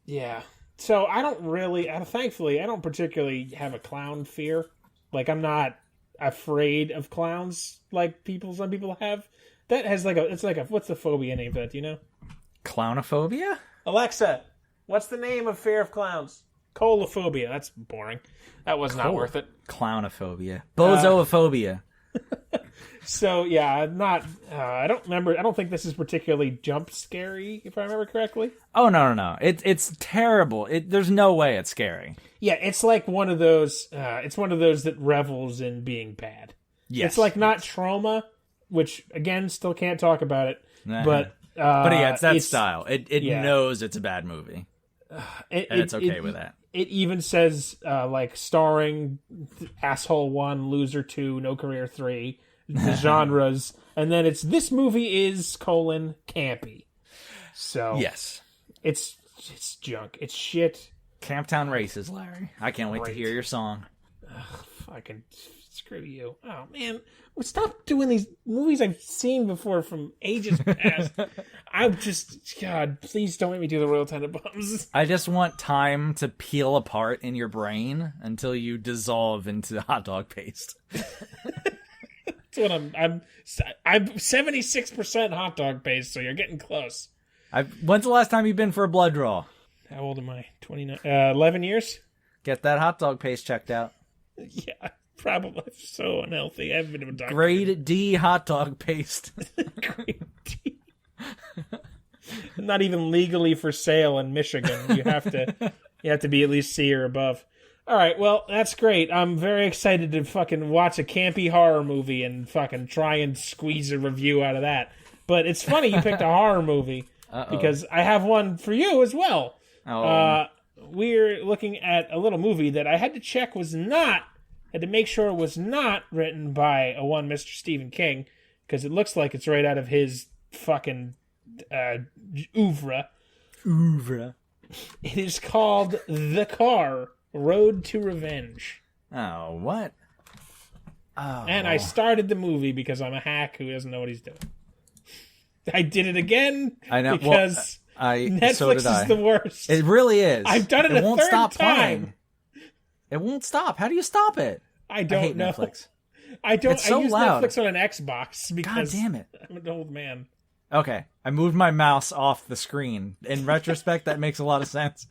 Yeah. So I don't really, thankfully, I don't particularly have a clown fear. Like, I'm not afraid of clowns like some people have. That has what's the phobia name for that? Do you know? Clownophobia? Alexa, what's the name of fear of clowns? Colophobia. That's boring. That was not worth it. Clownophobia. Bozoophobia. So yeah, I don't remember. I don't think this is particularly jump scary, if I remember correctly. Oh no! It's terrible. There's no way it's scary. Yeah, it's like one of those. It's one of those that revels in being bad. Yes, it's like not trauma, which again still can't talk about it. But yeah, it's that style. It knows it's a bad movie, and it's okay with that. It even says like starring asshole 1, loser 2, no career 3. The genres, and then it's this movie is campy. So yes, it's junk. It's shit. Camptown Races, Larry. I can't wait to hear your song. Fucking screw you. Oh man, stop doing these movies I've seen before from ages past. I'm just, God, please don't make me do the Royal Tenenbaums. I just want time to peel apart in your brain until you dissolve into hot dog paste. What I'm 76% hot dog paste, so you're getting close. When's the last time you've been for a blood draw? How old am I? 29. 11 years. Get that hot dog paste checked out. Yeah, probably. So unhealthy. I haven't been to a doctor. Grade D hot dog paste. Grade D. Not even legally for sale in Michigan. You have to be at least C or above. All right, well, that's great. I'm very excited to fucking watch a campy horror movie and fucking try and squeeze a review out of that. But it's funny you picked a horror movie because I have one for you as well. We're looking at a little movie that I had to check had to make sure it was not written by a one Mr. Stephen King, because it looks like it's right out of his fucking oeuvre. It is called The Car. Road to Revenge. Oh, what? Oh. And I started the movie because I'm a hack who doesn't know what he's doing. I did it again. I know because Netflix is the worst. It really is. I've done it a won't third stop time. Playing. It won't stop. How do you stop it? I don't hate know. Netflix. I don't. It's so I use loud. Netflix on an Xbox because God damn it. I'm an old man. Okay, I moved my mouse off the screen. In retrospect, that makes a lot of sense.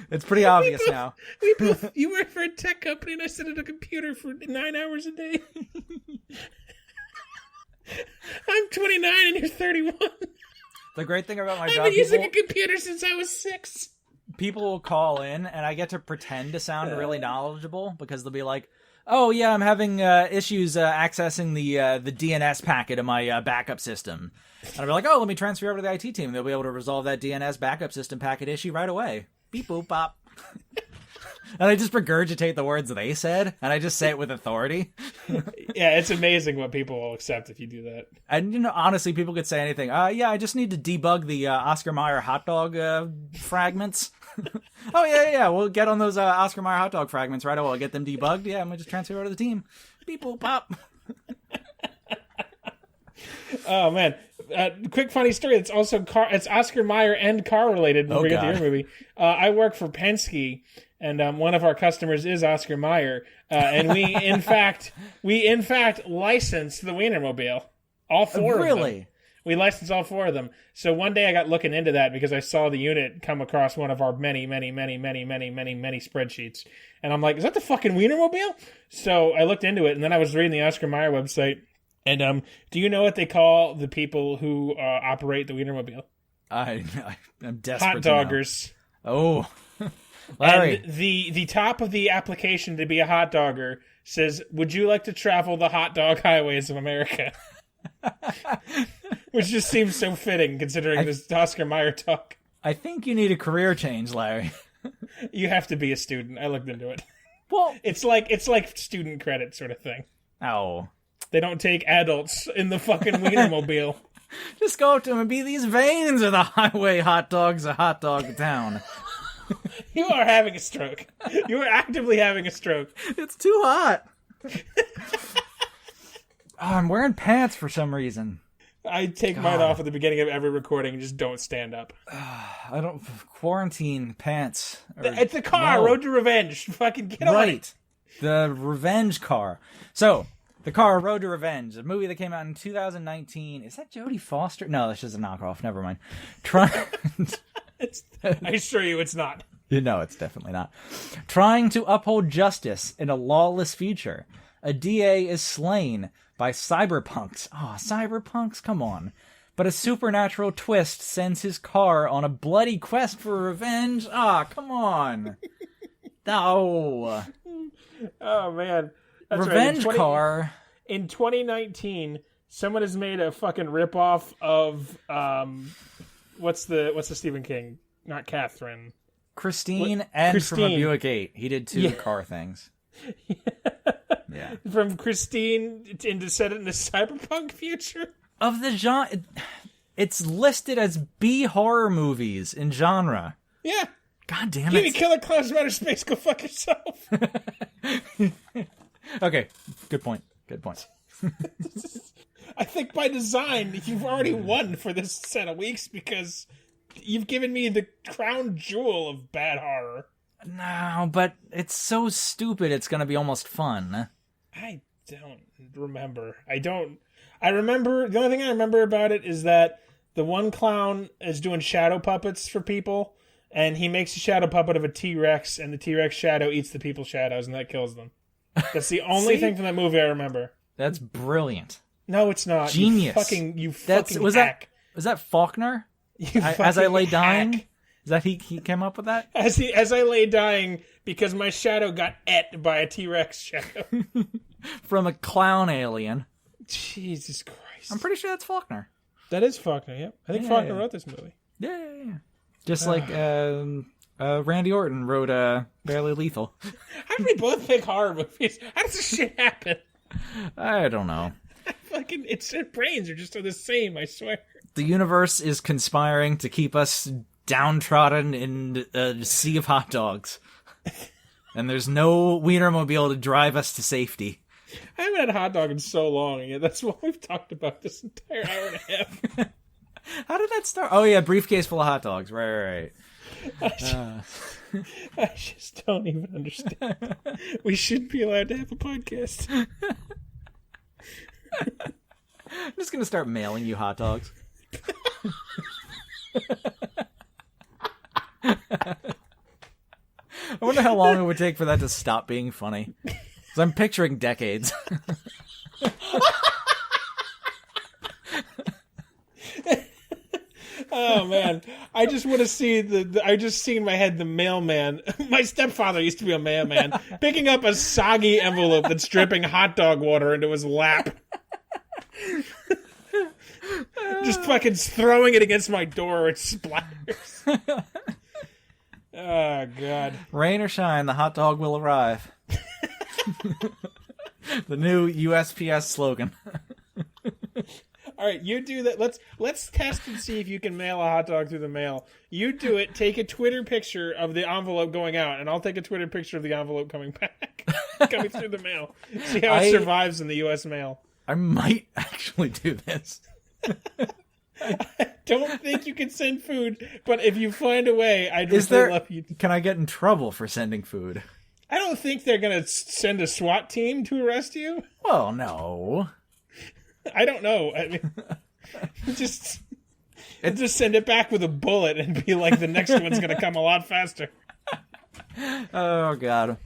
It's pretty obvious now. You work for a tech company and I sit at a computer for 9 hours a day. I'm 29 and you're 31. The great thing about my I've job, been using a computer since I was 6. People will call in and I get to pretend to sound really knowledgeable because they'll be like, oh yeah, I'm having issues accessing the DNS packet of my backup system. And I'll be like, oh, let me transfer over to the IT team. They'll be able to resolve that DNS backup system packet issue right away. Beep, boop, bop. And I just regurgitate the words they said, and I just say it with authority. Yeah, it's amazing what people will accept if you do that. And, honestly, people could say anything. Yeah, I just need to debug the Oscar Mayer hot dog fragments. Oh, yeah, we'll get on those Oscar Mayer hot dog fragments right away. I'll get them debugged. Yeah, I'm going to just transfer over to the team. Beep, boop, pop. Oh, man. Quick funny story. It's also it's Oscar Mayer and car related. When we get to your movie. I work for Penske, and one of our customers is Oscar Mayer, and we in fact licensed the Wienermobile, all 4 of them. Really? We licensed all 4 of them. So one day I got looking into that because I saw the unit come across one of our many spreadsheets, and I'm like, is that the fucking Wienermobile? So I looked into it, and then I was reading the Oscar Mayer website. And do you know what they call the people who operate the Wienermobile? I'm desperate. Hot doggers. Oh, Larry. And the top of the application to be a hot dogger says, "Would you like to travel the hot dog highways of America?" Which just seems so fitting considering this Oscar Mayer talk. I think you need a career change, Larry. You have to be a student. I looked into it. Well, it's like student credit sort of thing. Oh. They don't take adults in the fucking Wienermobile. Just go up to him and be, these veins are the highway hot dogs, a hot dog town. You are having a stroke. You are actively having a stroke. It's too hot. I'm wearing pants for some reason. I take mine off at the beginning of every recording and just don't stand up. I don't... Quarantine pants. It's the car, Road to Revenge. Fucking get on it. Right. The revenge car. So, the car, Road to Revenge, a movie that came out in 2019. Is that Jodie Foster? No, that's just a knockoff. Never mind. I assure you it's not. You know it's definitely not. Trying to uphold justice in a lawless future. A DA is slain by cyberpunks. Oh, cyberpunks? Come on. But a supernatural twist sends his car on a bloody quest for revenge. Come on. No. Oh, man. That's revenge right. car. In 2019, someone has made a fucking ripoff of, what's the Stephen King? Not Catherine. Christine From a Buick 8. He did two car things. Yeah. From Christine to set it in a cyberpunk future? Of the genre, it's listed as B horror movies in genre. Yeah. God damn it. Give me Killer Clowns from Outer Space, go fuck yourself. Okay, good point. I think by design, you've already won for this set of weeks because you've given me the crown jewel of bad horror. No, but it's so stupid it's gonna be almost fun. I don't remember. I remember, the only thing I remember about it is that the one clown is doing shadow puppets for people, and he makes a shadow puppet of a T-Rex, and the T-Rex shadow eats the people's shadows, and that kills them. That's the only thing from that movie I remember. That's brilliant. No, it's not. Genius. You fucking hack. Was that Faulkner? As I Lay Dying? Is that he came up with that? As I Lay Dying, because my shadow got ate by a T-Rex shadow. From a clown alien. Jesus Christ. I'm pretty sure that's Faulkner. That is Faulkner, yep. I think Faulkner wrote this movie. Yeah. Just like Randy Orton wrote Barely Lethal. How did we both pick horror movies? How does this shit happen? I don't know. It's their brains are just the same, I swear. The universe is conspiring to keep us downtrodden in a sea of hot dogs. And there's no Wienermobile to drive us to safety. I haven't had a hot dog in so long, and yet that's what we've talked about this entire hour and a half. How did that start? Oh, yeah, briefcase full of hot dogs. Right. I just don't even understand. We shouldn't be allowed to have a podcast. I'm just going to start mailing you hot dogs. I wonder how long it would take for that to stop being funny. Because I'm picturing decades. Oh man, I just want to see I just see in my head the mailman. My stepfather used to be a mailman, picking up a soggy envelope that's dripping hot dog water into his lap. Just fucking throwing it against my door, it splatters. Oh god. Rain or shine, the hot dog will arrive. The new USPS slogan. All right, you do that. Let's test and see if you can mail a hot dog through the mail. You do it. Take a Twitter picture of the envelope going out, and I'll take a Twitter picture of the envelope coming back, coming through the mail. See how it survives in the U.S. mail. I might actually do this. I don't think you can send food, but if you find a way, I'd really love you. Can I get in trouble for sending food? I don't think they're going to send a SWAT team to arrest you. Well, no. I don't know. I mean, just send it back with a bullet and be like, the next one's going to come a lot faster. Oh, God.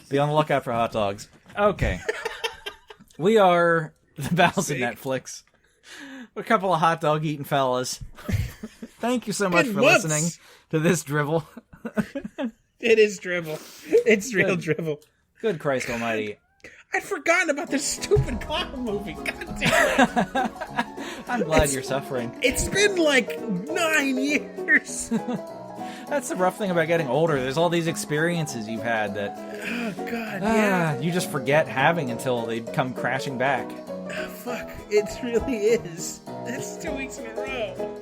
Be on the lookout for hot dogs. Okay. We are the Bowels of Netflix. We're a couple of hot dog eating fellas. Thank you so much for listening to this drivel. It is drivel. It's real drivel. Good Christ almighty. I'd forgotten about this stupid clown movie. God damn it. I'm glad you're suffering. It's been like 9 years. That's the rough thing about getting older. There's all these experiences you've had that... Oh, God, yeah. You just forget having until they come crashing back. Oh, fuck. It really is. That's 2 weeks in a row.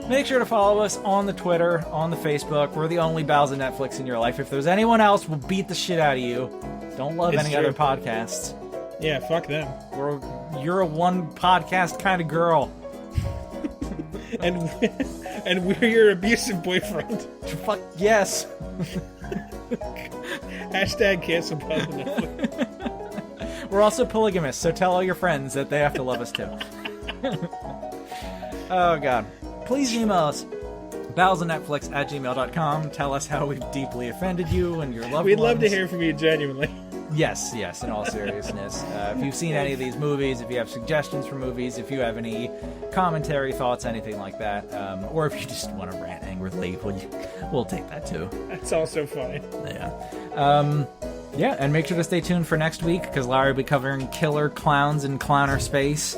Make sure to follow us on the Twitter, on the Facebook. We're the only Bowels of Netflix in your life. If there's anyone else, we'll beat the shit out of you. Don't love any other podcasts. Yeah, fuck them. You're a one podcast kind of girl. and we're your abusive boyfriend. Fuck yes. Hashtag cancel Bowels of Netflix. We're also polygamous, so tell all your friends that they have to love us too. Oh, God. Please email us, bowelsofnetflix@gmail.com. Tell us how we've deeply offended you and your loved ones. We'd love to hear from you genuinely. Yes, in all seriousness. If you've seen any of these movies, if you have suggestions for movies, if you have any commentary, thoughts, anything like that, or if you just want to rant angrily, we'll take that too. That's also fine. Yeah, and make sure to stay tuned for next week, because Larry will be covering Killer Clowns in Clowner Space.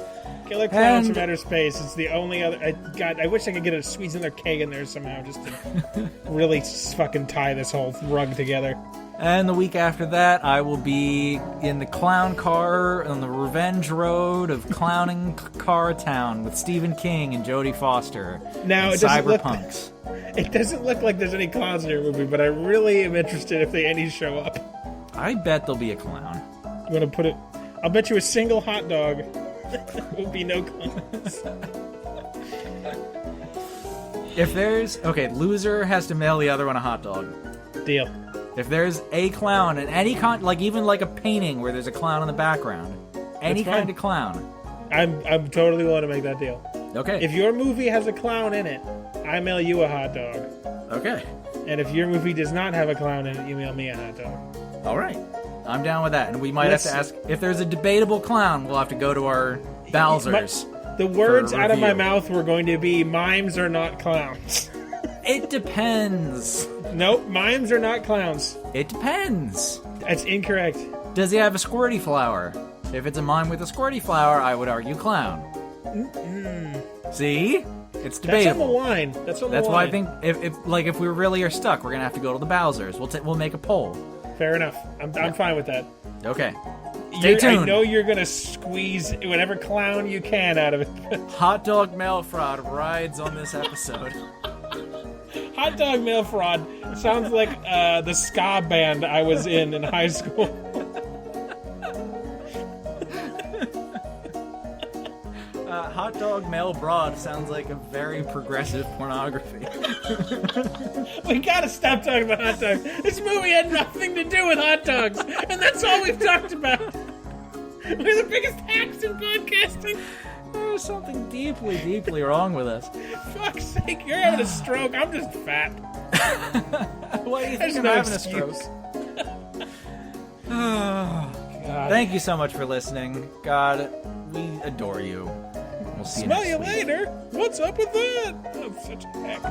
Killer Clowns from Outer Space. It's the only other... I wish I could get a squeeze another K in there somehow, just to really fucking tie this whole rug together. And the week after that, I will be in the clown car on the revenge road of Clowning Car Town with Stephen King and Jodie Foster. Now, it Cyberpunks. It doesn't look like there's any clowns in your movie, but I really am interested if any show up. I bet there'll be a clown. You want to put it... I'll bet you a single hot dog there will be no clowns. If there's... Okay, loser has to mail the other one a hot dog. Deal. If there's a clown in any even like a painting where there's a clown in the background, any kind of clown, I'm totally willing to make that deal. Okay. If your movie has a clown in it, I mail you a hot dog. Okay. And if your movie does not have a clown in it, you mail me a hot dog. All right. I'm down with that. And we might have to ask if there's a debatable clown. We'll have to go to our Bowsers. The words out of my mouth were going to be mimes are not clowns. It depends. Nope, mimes are not clowns. It depends. That's incorrect. Does he have a squirty flower? If it's a mime with a squirty flower, I would argue clown. Mm-mm. See? It's debatable. That's on the line. That's why I think if we really are stuck, we're gonna have to go to the Bowsers. We'll make a poll. Fair enough. I'm fine with that. Okay. Stay tuned. I know you're gonna squeeze whatever clown you can out of it. Hot dog mail fraud rides on this episode. Hot dog mail fraud sounds like the ska band I was in high school. Hot dog mail broad sounds like a very progressive pornography. We gotta stop talking about hot dogs. This movie had nothing to do with hot dogs, and that's all we've talked about. We're the biggest hacks in podcasting. There's something deeply, deeply wrong with us. Fuck's sake, you're having a stroke. I'm just fat. Why do you think I'm having a stroke? Oh, God. Thank you so much for listening. God, we adore you. We'll see you next week. Smell you later. What's up with that? I'm such a hack.